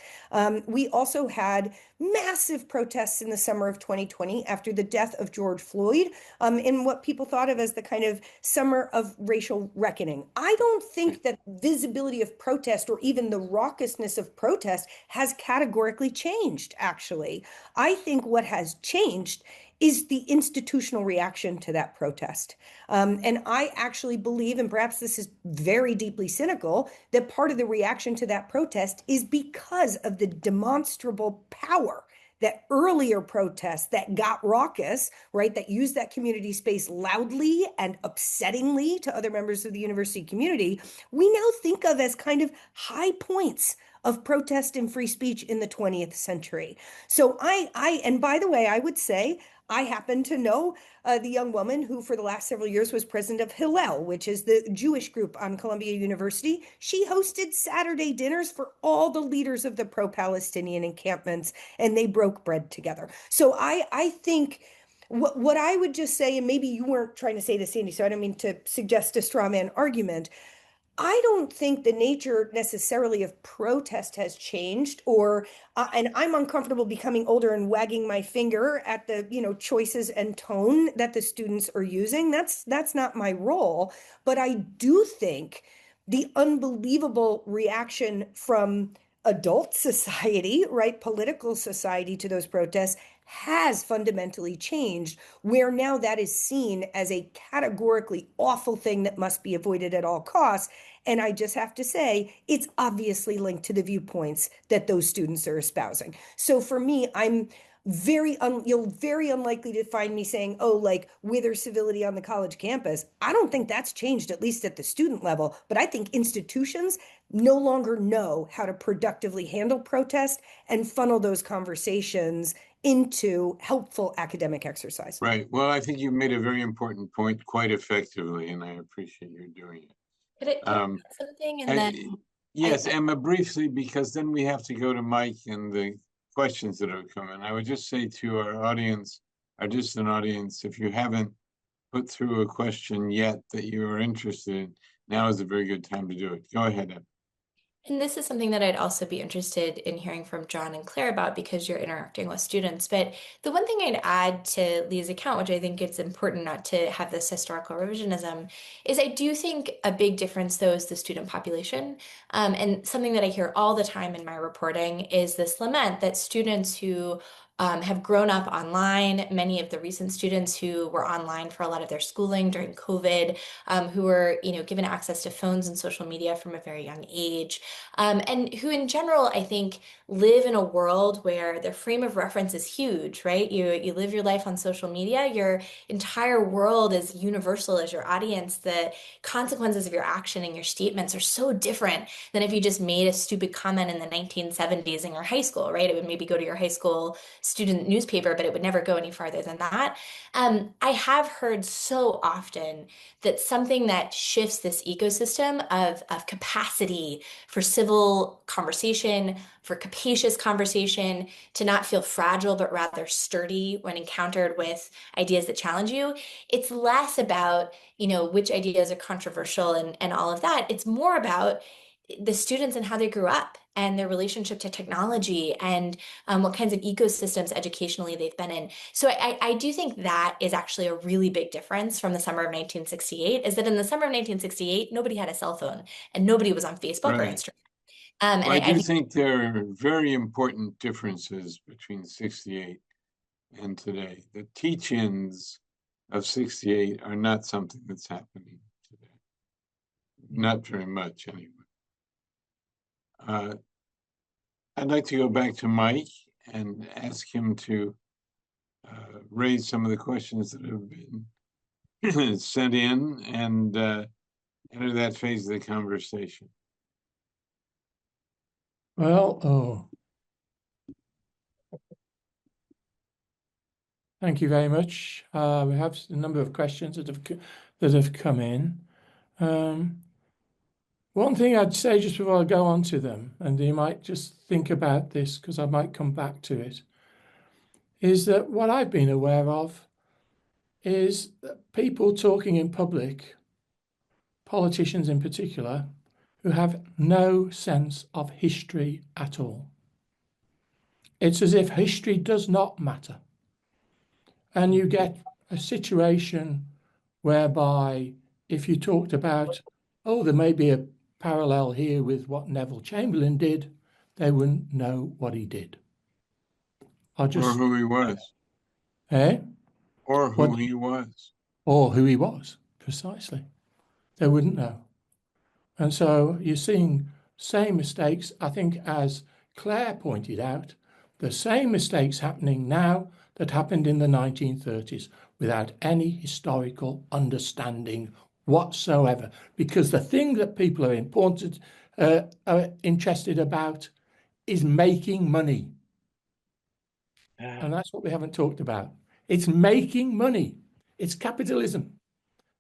We also had massive protests in the summer of 2020 after the death of George Floyd in what people thought of as the kind of summer of racial reckoning. I don't think that visibility of protest or even the raucousness of protest has categorically changed, actually. I think what has changed is the institutional reaction to that protest. And I actually believe, and perhaps this is very deeply cynical, that part of the reaction to that protest is because of the demonstrable power that earlier protests that got raucous, right, that used that community space loudly and upsettingly to other members of the university community, we now think of as kind of high points of protest and free speech in the 20th century. So and by the way, I would say, I happen to know the young woman who for the last several years was president of Hillel, which is the Jewish group on Columbia University. She hosted Saturday dinners for all the leaders of the pro-Palestinian encampments, and they broke bread together. So I think what I would just say, and maybe you weren't trying to say this, Sandy, so I don't mean to suggest a straw man argument, I don't think the nature necessarily of protest has changed, and I'm uncomfortable becoming older and wagging my finger at the, choices and tone that the students are using. That's not my role. But I do think the unbelievable reaction from adult society, right, political society to those protests has fundamentally changed, where now that is seen as a categorically awful thing that must be avoided at all costs. And I just have to say, it's obviously linked to the viewpoints that those students are espousing. So for me, I'm you're very unlikely to find me saying, oh, like wither civility on the college campus. I don't think that's changed, at least at the student level. But I think institutions no longer know how to productively handle protest and funnel those conversations into helpful academic exercise. Right. Well, I think you made a very important point quite effectively, and I appreciate you doing it. Could I add something? And then yes, Emma, briefly, because then we have to go to Mike and the questions that have come in. I would just say to our audience, our distant audience, if you haven't put through a question yet that you are interested in, now is a very good time to do it. Go ahead, Emma. And this is something that I'd also be interested in hearing from John and Claire about because you're interacting with students. But the one thing I'd add to Lee's account, which I think it's important not to have this historical revisionism, is I do think a big difference, though, is the student population. And something that I hear all the time in my reporting is this lament that students who have grown up online, many of the recent students who were online for a lot of their schooling during COVID, who were, given access to phones and social media from a very young age, and who in general, I think, live in a world where their frame of reference is huge, right? You live your life on social media, your entire world is universal as your audience. The consequences of your action and your statements are so different than if you just made a stupid comment in the 1970s in your high school, right? It would maybe go to your high school student newspaper, but it would never go any farther than that. I have heard so often that something that shifts this ecosystem of capacity for civil conversation, for capacious conversation, to not feel fragile, but rather sturdy when encountered with ideas that challenge you. It's less about, which ideas are controversial and all of that. It's more about the students and how they grew up and their relationship to technology and what kinds of ecosystems educationally they've been in. So I do think that is actually a really big difference from the summer of 1968, is that in the summer of 1968, nobody had a cell phone and nobody was on Facebook or Right. Instagram. Well, And I do think think there are very important differences between 68 and today. The teach-ins of 68 are not something that's happening today. Not very much, anyway. I'd like to go back to Mike and ask him to raise some of the questions that have been sent in and enter that phase of the conversation. Well, thank you very much. We have a number of questions that have come in. One thing I'd say just before I go on to them, and you might just think about this because I might come back to it, is that what I've been aware of is that people talking in public, politicians in particular, who have no sense of history at all. It's as if history does not matter. And you get a situation whereby if you talked about, oh, there may be a parallel here with what Neville Chamberlain did, they wouldn't know what he did. Or who he was. Eh? Or who What, he was. or who he was, precisely. They wouldn't know. And so you're seeing same mistakes, I think, as Claire pointed out, the same mistakes happening now that happened in the 1930s without any historical understanding whatsoever. Because the thing that people are interested about is making money. And that's what we haven't talked about. It's making money. It's capitalism.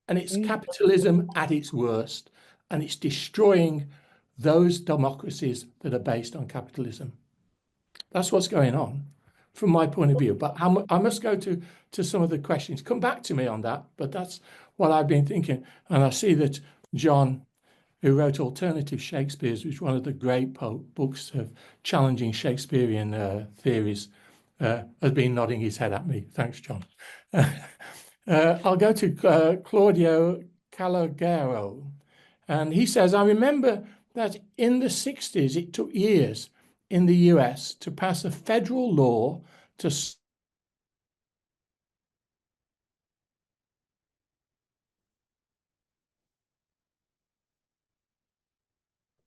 And it's capitalism at its worst. And it's destroying those democracies that are based on capitalism. That's what's going on from my point of view. But I must go to some of the questions. Come back to me on that. But that's what I've been thinking. And I see that John, who wrote Alternative Shakespeares, which is one of the great books of challenging Shakespearean theories, has been nodding his head at me. Thanks, John. I'll go to Claudio Calogero. And he says, I remember that in the 60s, it took years in the US to pass a federal law to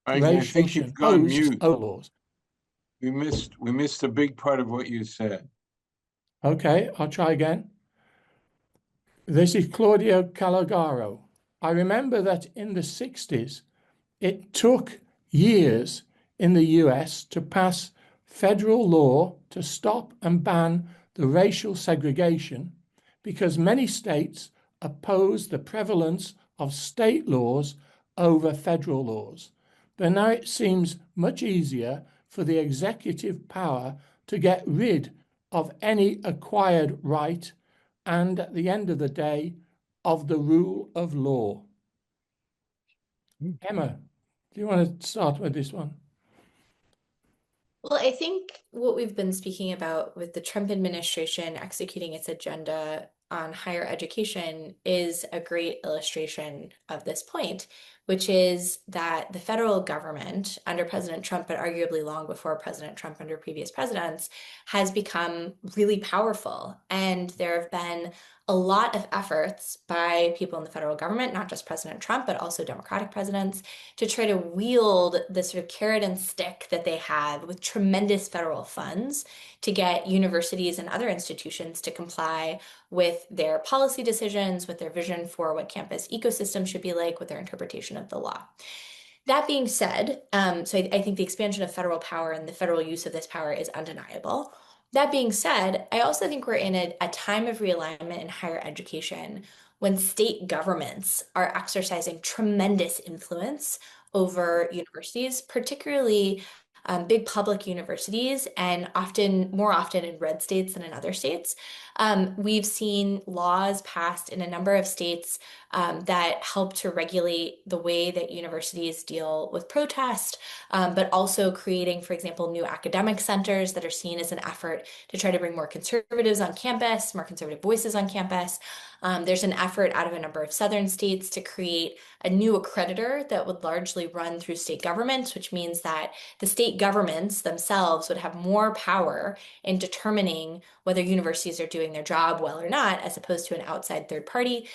I think you've gone mute. laws. We missed a big part of what you said. Okay, I'll try again. This is Claudio Calogero. I remember that in the 60s, it took years in the US to pass federal law to stop and ban the racial segregation because many states opposed the prevalence of state laws over federal laws. But now it seems much easier for the executive power to get rid of any acquired right and, at the end of the day, of the rule of law. Emma, do you want to start with this one? Well, I think what we've been speaking about with the Trump administration executing its agenda on higher education is a great illustration of this point, which is that the federal government under President Trump, but arguably long before President Trump under previous presidents, has become really powerful. And there have been a lot of efforts by people in the federal government, not just President Trump, but also Democratic presidents, to try to wield the sort of carrot and stick that they have with tremendous federal funds to get universities and other institutions to comply with their policy decisions, with their vision for what campus ecosystem should be like, with their interpretation of the law. That being said, so I think the expansion of federal power and the federal use of this power is undeniable. That being said, I also think we're in a time of realignment in higher education when state governments are exercising tremendous influence over universities, particularly big public universities, and more often in red states than in other states. We've seen laws passed in a number of states that help to regulate the way that universities deal with protest, but also creating, for example, new academic centers that are seen as an effort to try to bring more conservatives on campus, more conservative voices on campus. There's an effort out of a number of southern states to create a new accreditor that would largely run through state governments, which means that the state governments themselves would have more power in determining whether universities are doing their job well or not, as opposed to an outside third party.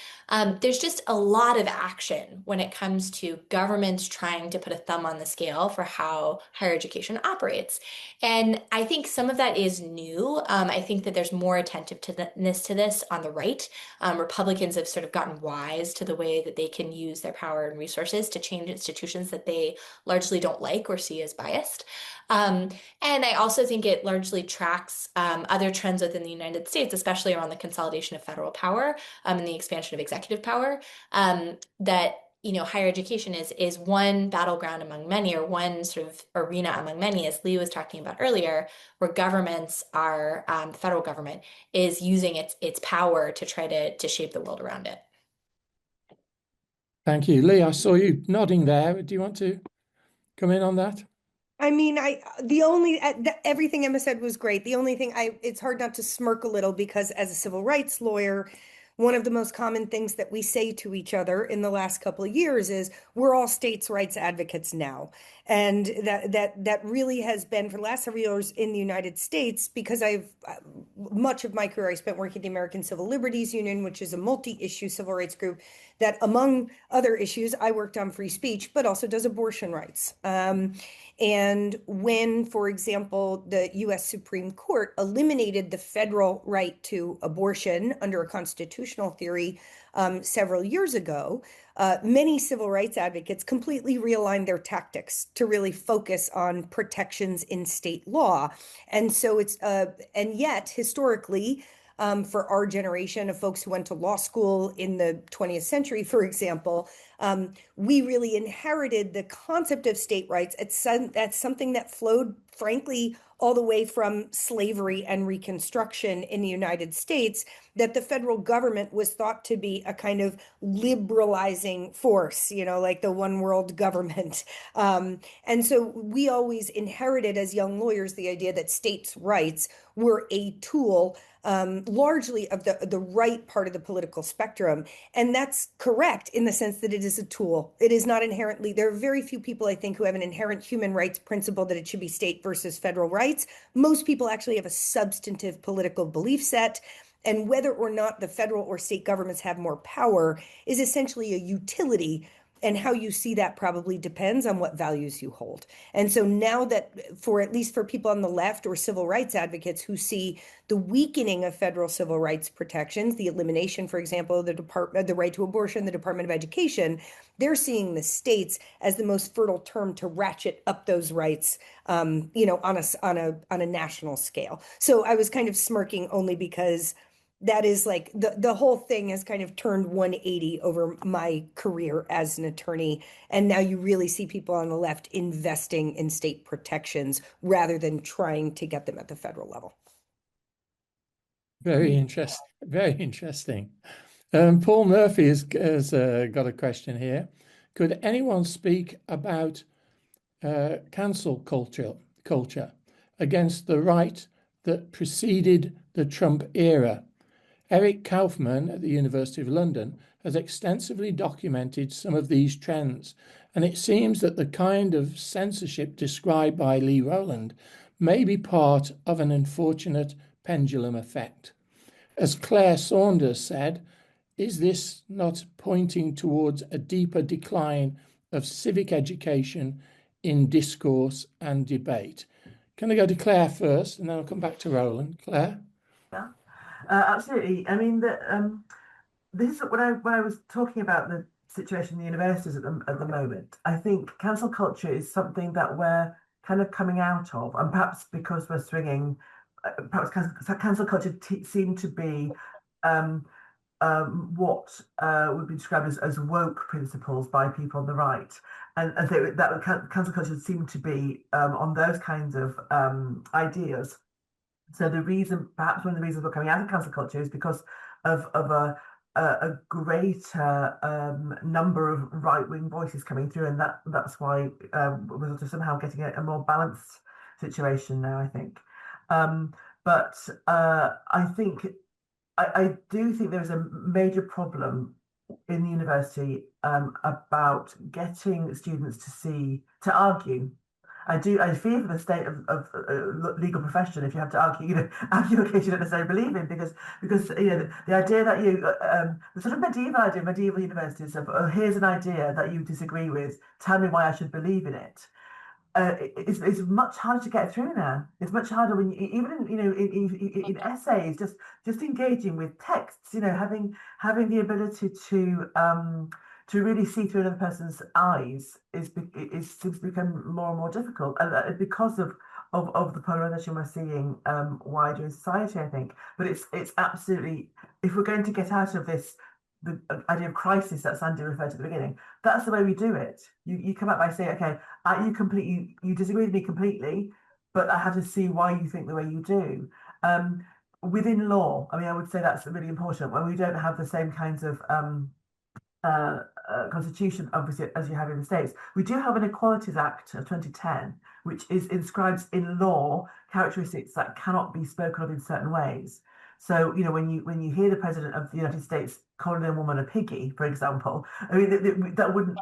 There's just a lot of action when it comes to governments trying to put a thumb on the scale for how higher education operates. And I think some of that is new. I think that there's more attentiveness to this on the right. Republicans have sort of gotten wise to the way that they can use their power and resources to change institutions that they largely don't like or see as biased. And I also think it largely tracks other trends within the United States, especially around the consolidation of federal power and the expansion of executive power, that higher education is one battleground among many, or one sort of arena among many, as Lee was talking about earlier, where governments are, the federal government is using its power to try to shape the world around it. Thank you. Lee, I saw you nodding there. Do you want to come in on that? I mean, everything Emma said was great. The only thing it's hard not to smirk a little, because as a civil rights lawyer, one of the most common things that we say to each other in the last couple of years is we're all states' rights advocates now. And that really has been for the last several years in the United States, because much of my career I spent working at the American Civil Liberties Union, which is a multi-issue civil rights group that, among other issues, I worked on free speech, but also does abortion rights. And when, for example, the US Supreme Court eliminated the federal right to abortion under a constitutional theory several years ago, many civil rights advocates completely realigned their tactics to really focus on protections in state law. And so and yet historically, for our generation of folks who went to law school in the 20th century, for example, we really inherited the concept of state rights. That's something that flowed, frankly, all the way from slavery and Reconstruction in the United States, that the federal government was thought to be a kind of liberalizing force, like the one world government. And so we always inherited as young lawyers the idea that states' rights were a tool largely of the right part of the political spectrum. And that's correct in the sense that it is a tool. It is not inherently, there are very few people, I think, who have an inherent human rights principle that it should be state versus federal rights. Most people actually have a substantive political belief set. And whether or not the federal or state governments have more power is essentially a utility. And how you see that probably depends on what values you hold. And so now that, at least for people on the left or civil rights advocates who see the weakening of federal civil rights protections, the elimination, for example, of the right to abortion, the Department of Education, they're seeing the states as the most fertile term to ratchet up those rights, on a national scale. So I was kind of smirking only because that is like the whole thing has kind of turned 180 over my career as an attorney. And now you really see people on the left investing in state protections rather than trying to get them at the federal level. Very interesting. Very interesting. Paul Murphy has got a question here. Could anyone speak about cancel culture against the right that preceded the Trump era? Eric Kaufman at the University of London has extensively documented some of these trends, and it seems that the kind of censorship described by Lee Rowland may be part of an unfortunate pendulum effect. As Claire Saunders said, is this not pointing towards a deeper decline of civic education in discourse and debate? Can I go to Claire first, and then I'll come back to Rowland? Claire? Yeah. Absolutely. I mean, this is when I was talking about the situation in the universities at the moment. I think cancel culture is something that we're kind of coming out of, and perhaps because we're swinging, perhaps cancel culture seemed to be what would be described as woke principles by people on the right. And I think that cancel culture seemed to be on those kinds of ideas. So perhaps one of the reasons we're coming out of cancel culture is because of a greater number of right-wing voices coming through, and that's why we're sort of somehow getting a more balanced situation now, I think. But I think I do think there is a major problem in the university about getting students to argue. I fear for the state of legal profession if you have to argue a case you don't necessarily believe in, because the idea that the sort of medieval universities of, oh, here's an idea that you disagree with, tell me why I should believe in it. It's much harder to get through now. It's much harder when even in essays, just engaging with texts, having the ability to really see through another person's eyes seems to become more and more difficult, and because of the polarization we're seeing wider in society, I think. But it's absolutely, if we're going to get out of this, the idea of crisis that Sandy referred to at the beginning, that's the way we do it. You come out by saying, okay, you disagree with me completely, but I have to see why you think the way you do. Within law, I would say that's really important, when we don't have the same kinds of constitution, obviously, as you have in the States. We do have an Equalities Act of 2010, which inscribes in law characteristics that cannot be spoken of in certain ways. So, when you hear the President of the United States calling a woman a piggy, for example, that would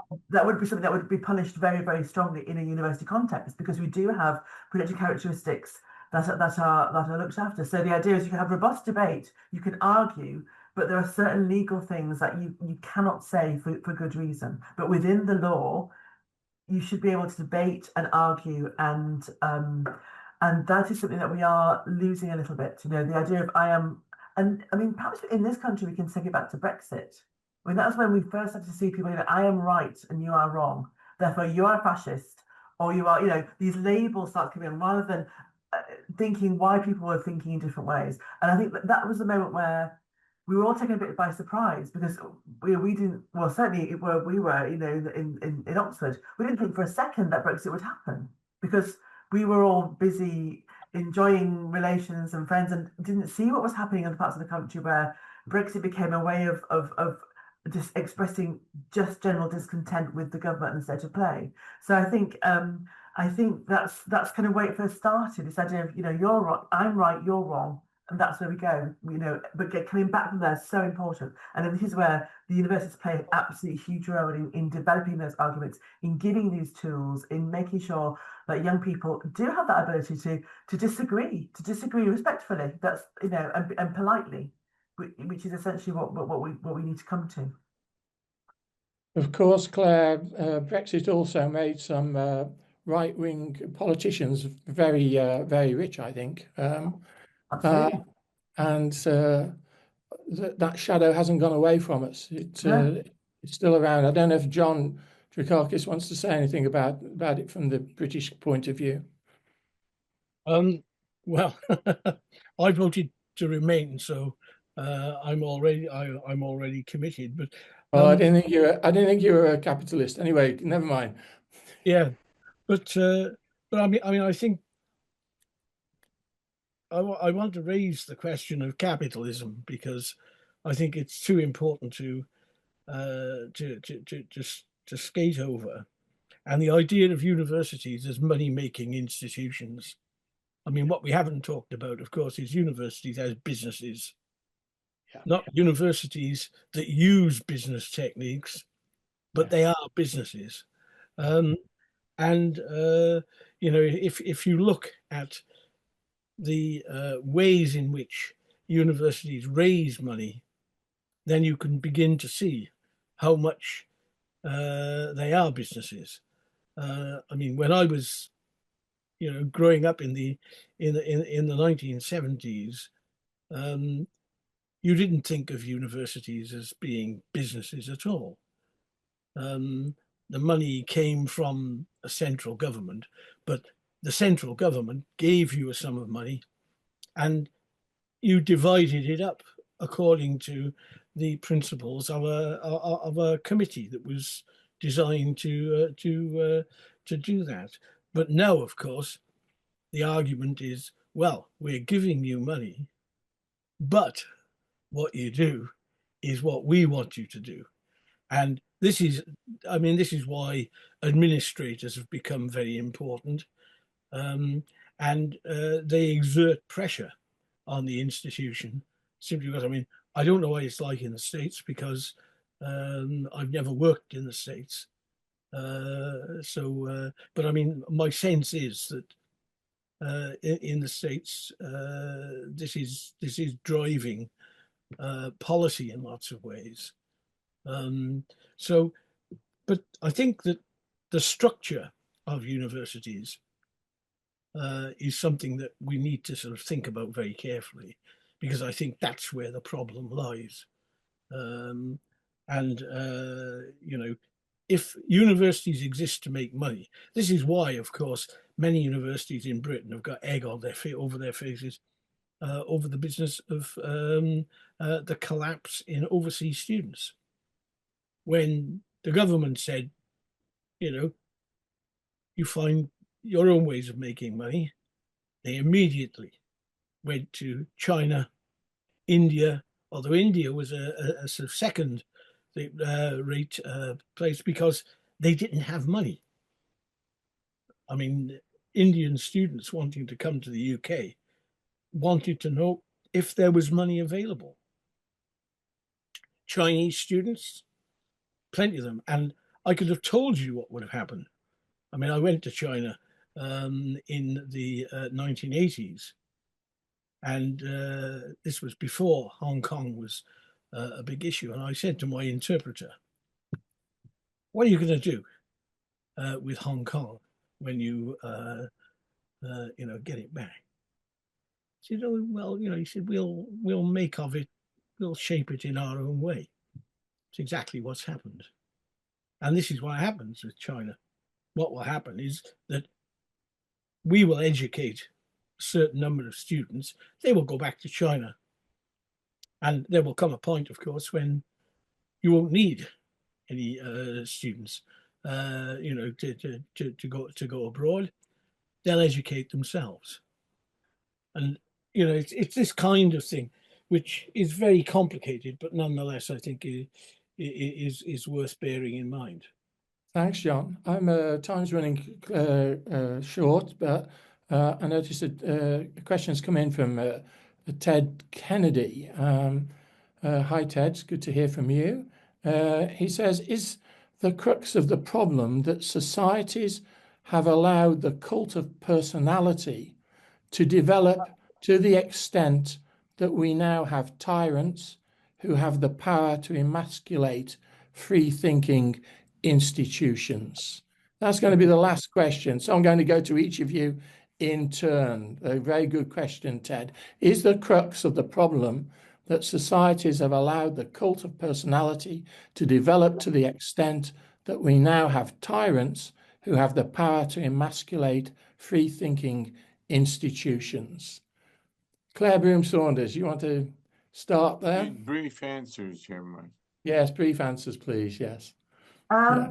be something that would be punished very, very strongly in a university context, because we do have protected characteristics that are looked after. So the idea is you can have robust debate, you can argue, but there are certain legal things that you cannot say for good reason. But within the law, you should be able to debate and argue, and that is something that we are losing a little bit. The idea of perhaps in this country we can take it back to Brexit. That's when we first had to see people, I am right and you are wrong, therefore you are a fascist, or you are, these labels start coming in, rather than thinking why people were thinking in different ways. And I think that was the moment where we were all taken a bit by surprise, because we didn't, well, certainly where we were, in Oxford, we didn't think for a second that Brexit would happen, because we were all busy enjoying relations and friends, and didn't see what was happening in the parts of the country where Brexit became a way of just expressing just general discontent with the government and state of play. So I think that's kind of where it first started. This idea of you're right, I'm right, you're wrong, and that's where we go. But coming back from there is so important. And then this is where the universities play an absolutely huge role in developing those arguments, in giving these tools, in making sure that young people do have that ability to disagree respectfully. That's and politely, which is essentially what we need to come to. Of course, Claire, Brexit also made some right-wing politicians very, very rich, I think. Absolutely. And that shadow hasn't gone away from us. It's still around. I don't know if John Drakakis wants to say anything about it from the British point of view. Well, I voted to remain, so I'm already committed. But I didn't think you were a capitalist. Anyway, never mind. Yeah, but I think I want to raise the question of capitalism, because I think it's too important to skate over. And the idea of universities as money-making institutions. What we haven't talked about, of course, is universities as businesses, not universities that use business techniques, but they are businesses. If you look at the ways in which universities raise money, then you can begin to see how much they are businesses. When I was, growing up in the 1970s, you didn't think of universities as being businesses at all. The money came from a central government, but the central government gave you a sum of money and you divided it up according to the principles of a committee that was designed to do that. But now, of course, the argument is, well, we're giving you money, but what you do is what we want you to do. And this is why administrators have become very important. And they exert pressure on the institution simply because, I don't know what it's like in the States because I've never worked in the States. But my sense is that in the States, this is driving policy in lots of ways. But I think that the structure of universities is something that we need to sort of think about very carefully, because I think that's where the problem lies. If universities exist to make money, this is why, of course, many universities in Britain have got egg on over their faces over the business of the collapse in overseas students. When the government said, you find your own ways of making money, they immediately went to China, India, although India was a sort of second rate place because they didn't have money. Indian students wanting to come to the UK wanted to know if there was money available. Chinese students, plenty of them. And I could have told you what would have happened. I went to China in the 1980s, and this was before Hong Kong was a big issue. And I said to my interpreter, what are you going to do with Hong Kong when you, get it back? He said, oh, well, he said, we'll make of it, we'll shape it in our own way. It's exactly what's happened. And this is what happens with China. What will happen is that we will educate a certain number of students. They will go back to China. And there will come a point, of course, when you won't need any students, to go abroad. They'll educate themselves. And, it's this kind of thing, which is very complicated, but nonetheless, I think is worth bearing in mind. Thanks, John. Time's running short, but I noticed that questions come in from Ted Kennedy. Hi, Ted. It's good to hear from you. He says, is the crux of the problem that societies have allowed the cult of personality to develop to the extent that we now have tyrants who have the power to emasculate free-thinking institutions? That's going to be the last question. So I'm going to go to each of you in turn. A very good question, Ted. Is the crux of the problem that societies have allowed the cult of personality to develop to the extent that we now have tyrants who have the power to emasculate free-thinking institutions? Claire Broom-Saunders, you want to start there? Brief answers here, Mike. Yes, brief answers, please. Yes. I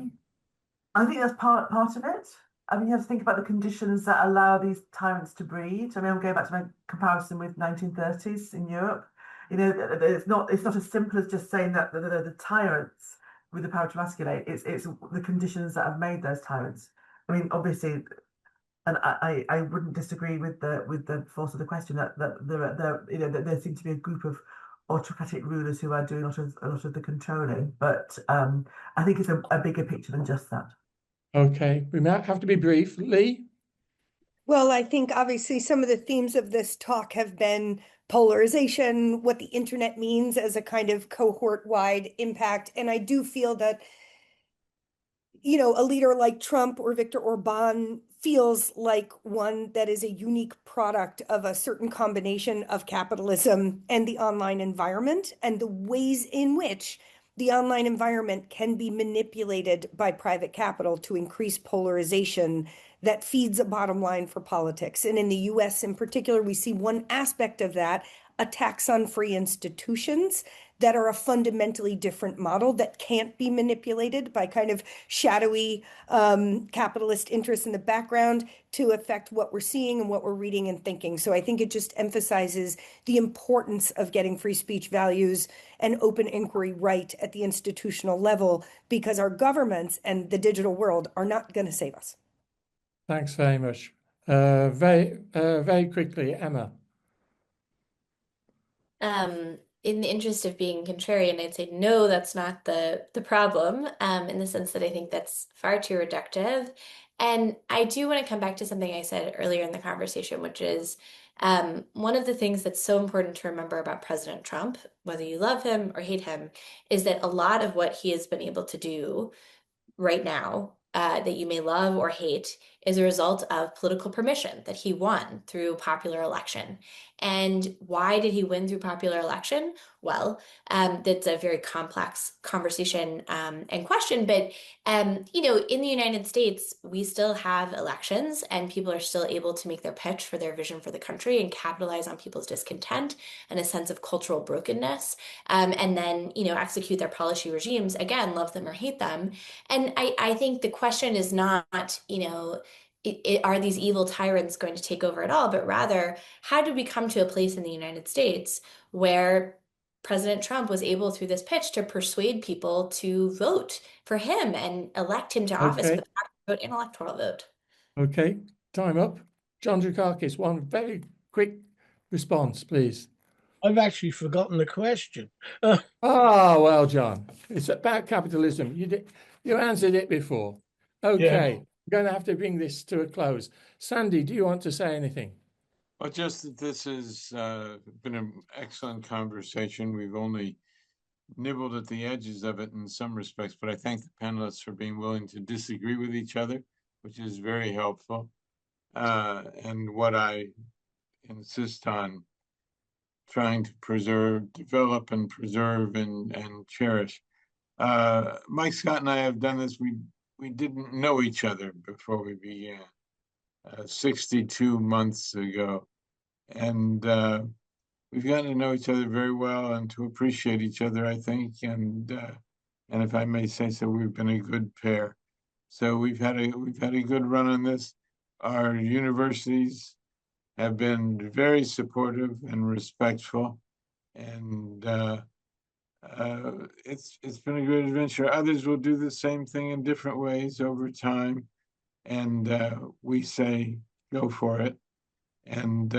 think that's part of it. You have to think about the conditions that allow these tyrants to breed. I'm going back to my comparison with 1930s in Europe. It's not as simple as just saying that the tyrants with the power to emasculate. It's the conditions that have made those tyrants. Obviously, and I wouldn't disagree with the force of the question that there seems to be a group of autocratic rulers who are doing a lot of the controlling. But I think it's a bigger picture than just that. Okay, we might have to be brief. Lee? Well, I think obviously some of the themes of this talk have been polarization, what the internet means as a kind of cohort-wide impact. And I do feel that, a leader like Trump or Viktor Orban feels like one that is a unique product of a certain combination of capitalism and the online environment, and the ways in which the online environment can be manipulated by private capital to increase polarization that feeds a bottom line for politics. And in the US in particular, we see one aspect of that, attacks on free institutions that are a fundamentally different model that can't be manipulated by kind of shadowy capitalist interests in the background to affect what we're seeing and what we're reading and thinking. So I think it just emphasizes the importance of getting free speech values and open inquiry right at the institutional level, because our governments and the digital world are not going to save us. Thanks very much. Very quickly, Emma. In the interest of being contrarian, I'd say no, that's not the problem, in the sense that I think that's far too reductive. And I do want to come back to something I said earlier in the conversation, which is one of the things that's so important to remember about President Trump, whether you love him or hate him, is that a lot of what he has been able to do right now, that you may love or hate, is a result of political permission that he won through popular election. And why did he win through popular election? Well, that's a very complex conversation and question. But, you know, in the United States, we still have elections and people are still able to make their pitch for their vision for the country and capitalize on people's discontent and a sense of cultural brokenness. And then, you know, execute their policy regimes, again, love them or hate them. And I think the question is not, you know, are these evil tyrants going to take over it all? But rather, how did we come to a place in the United States where President Trump was able, through this pitch, to persuade people to vote for him and elect him to office with a vote and electoral vote? Okay, time up. John Drakakis, one very quick response, please. I've actually forgotten the question. Well, John, it's about capitalism. You answered it before. Okay, I'm going to have to bring this to a close. Sandy, do you want to say anything? Well, just that this has been an excellent conversation. We've only nibbled at the edges of it in some respects, but I thank the panelists for being willing to disagree with each other, which is very helpful. And what I insist on trying to preserve, develop and preserve and cherish. Mike Scott and I have done this. We didn't know each other before we began 62 months ago. And we've gotten to know each other very well and to appreciate each other, I think. And if I may say so, we've been a good pair. So we've had a good run on this. Our universities have been very supportive and respectful, and it's been a great adventure. Others will do the same thing in different ways over time, and we say go for it, and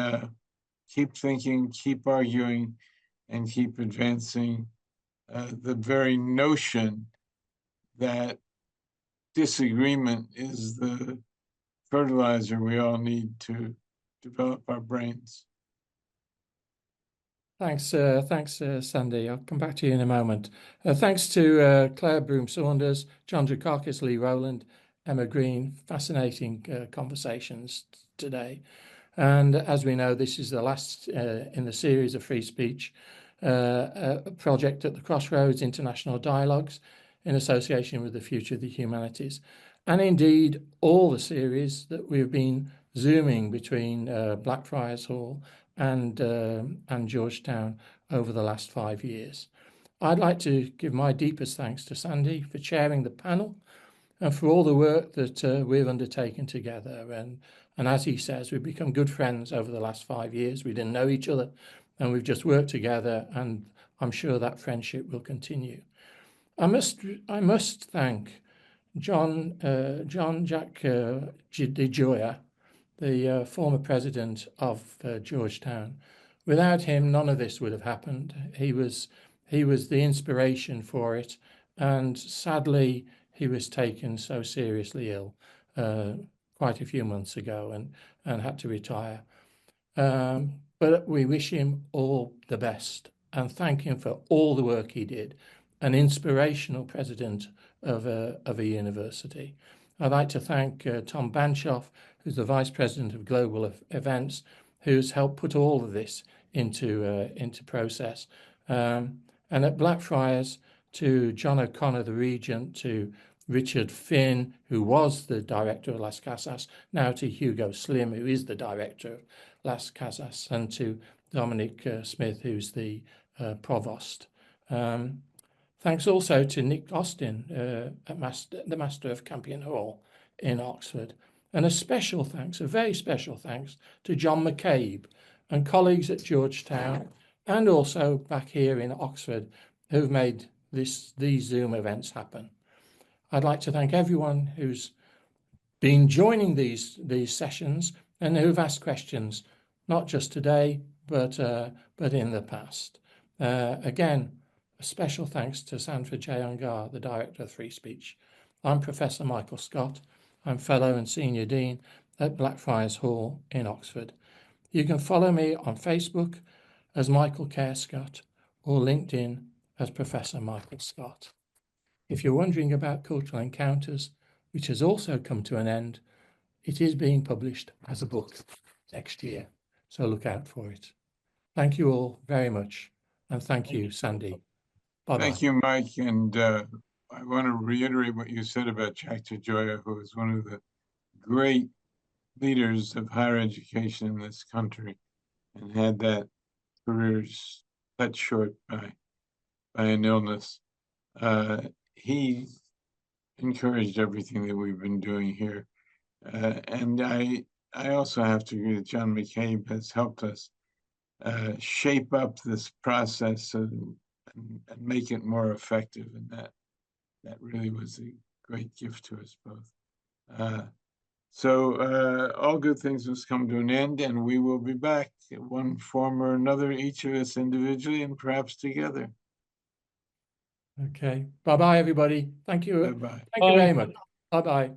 keep thinking, keep arguing, and keep advancing the very notion that disagreement is the fertilizer we all need to develop our brains. Thanks, Sandy. I'll come back to you in a moment. Thanks to Claire Broom-Saunders, John Drakakis, Lee Rowland, Emma Green. Fascinating conversations today. And as we know, this is the last in the series of free speech project at the Crossroads International Dialogues in association with the Future of the Humanities. And indeed, all the series that we've been Zooming between Blackfriars Hall and Georgetown over the last 5 years. I'd like to give my deepest thanks to Sandy for chairing the panel and for all the work that we've undertaken together. And as he says, we've become good friends over the last 5 years. We didn't know each other, and we've just worked together, and I'm sure that friendship will continue. I must thank John Jack DeGioia, the former president of Georgetown. Without him, none of this would have happened. He was the inspiration for it, and sadly, he was taken so seriously ill quite a few months ago and had to retire. But we wish him all the best and thank him for all the work he did. An inspirational president of a university. I'd like to thank Tom Banshoff, who's the Vice President of Global Events, who's helped put all of this into process. And at Blackfriars, to John O'Connor, the Regent, to Richard Finn, who was the director of Las Casas, now to Hugo Slim, who is the director of Las Casas, and to Dominic Smith, who's the provost. Thanks also to Nick Austin, the Master of Campion Hall in Oxford. And a special thanks, a very special thanks to John McCabe and colleagues at Georgetown and also back here in Oxford who've made these Zoom events happen. I'd like to thank everyone who's been joining these sessions and who've asked questions, not just today, but in the past. Again, a special thanks to Sanford Jayungar, the Director of Free Speech. I'm Professor Michael Scott. I'm Fellow and Senior Dean at Blackfriars Hall in Oxford. You can follow me on Facebook as Michael Kerr Scott or LinkedIn as Professor Michael Scott. If you're wondering about Cultural Encounters, which has also come to an end, it is being published as a book next year, so look out for it. Thank you all very much, and thank you, Sandy. Bye-bye. Thank you, Mike, and I want to reiterate what you said about Jack DeGioia, who is one of the great leaders of higher education in this country and had that career cut short by an illness. He encouraged everything that we've been doing here. And I also have to agree that John McCabe has helped us shape up this process and make it more effective. And that really was a great gift to us both. So all good things must come to an end, and we will be back in one form or another, each of us individually and perhaps together. Okay. Bye-bye, everybody. Thank you. Bye-bye. Thank you very much. Bye-bye.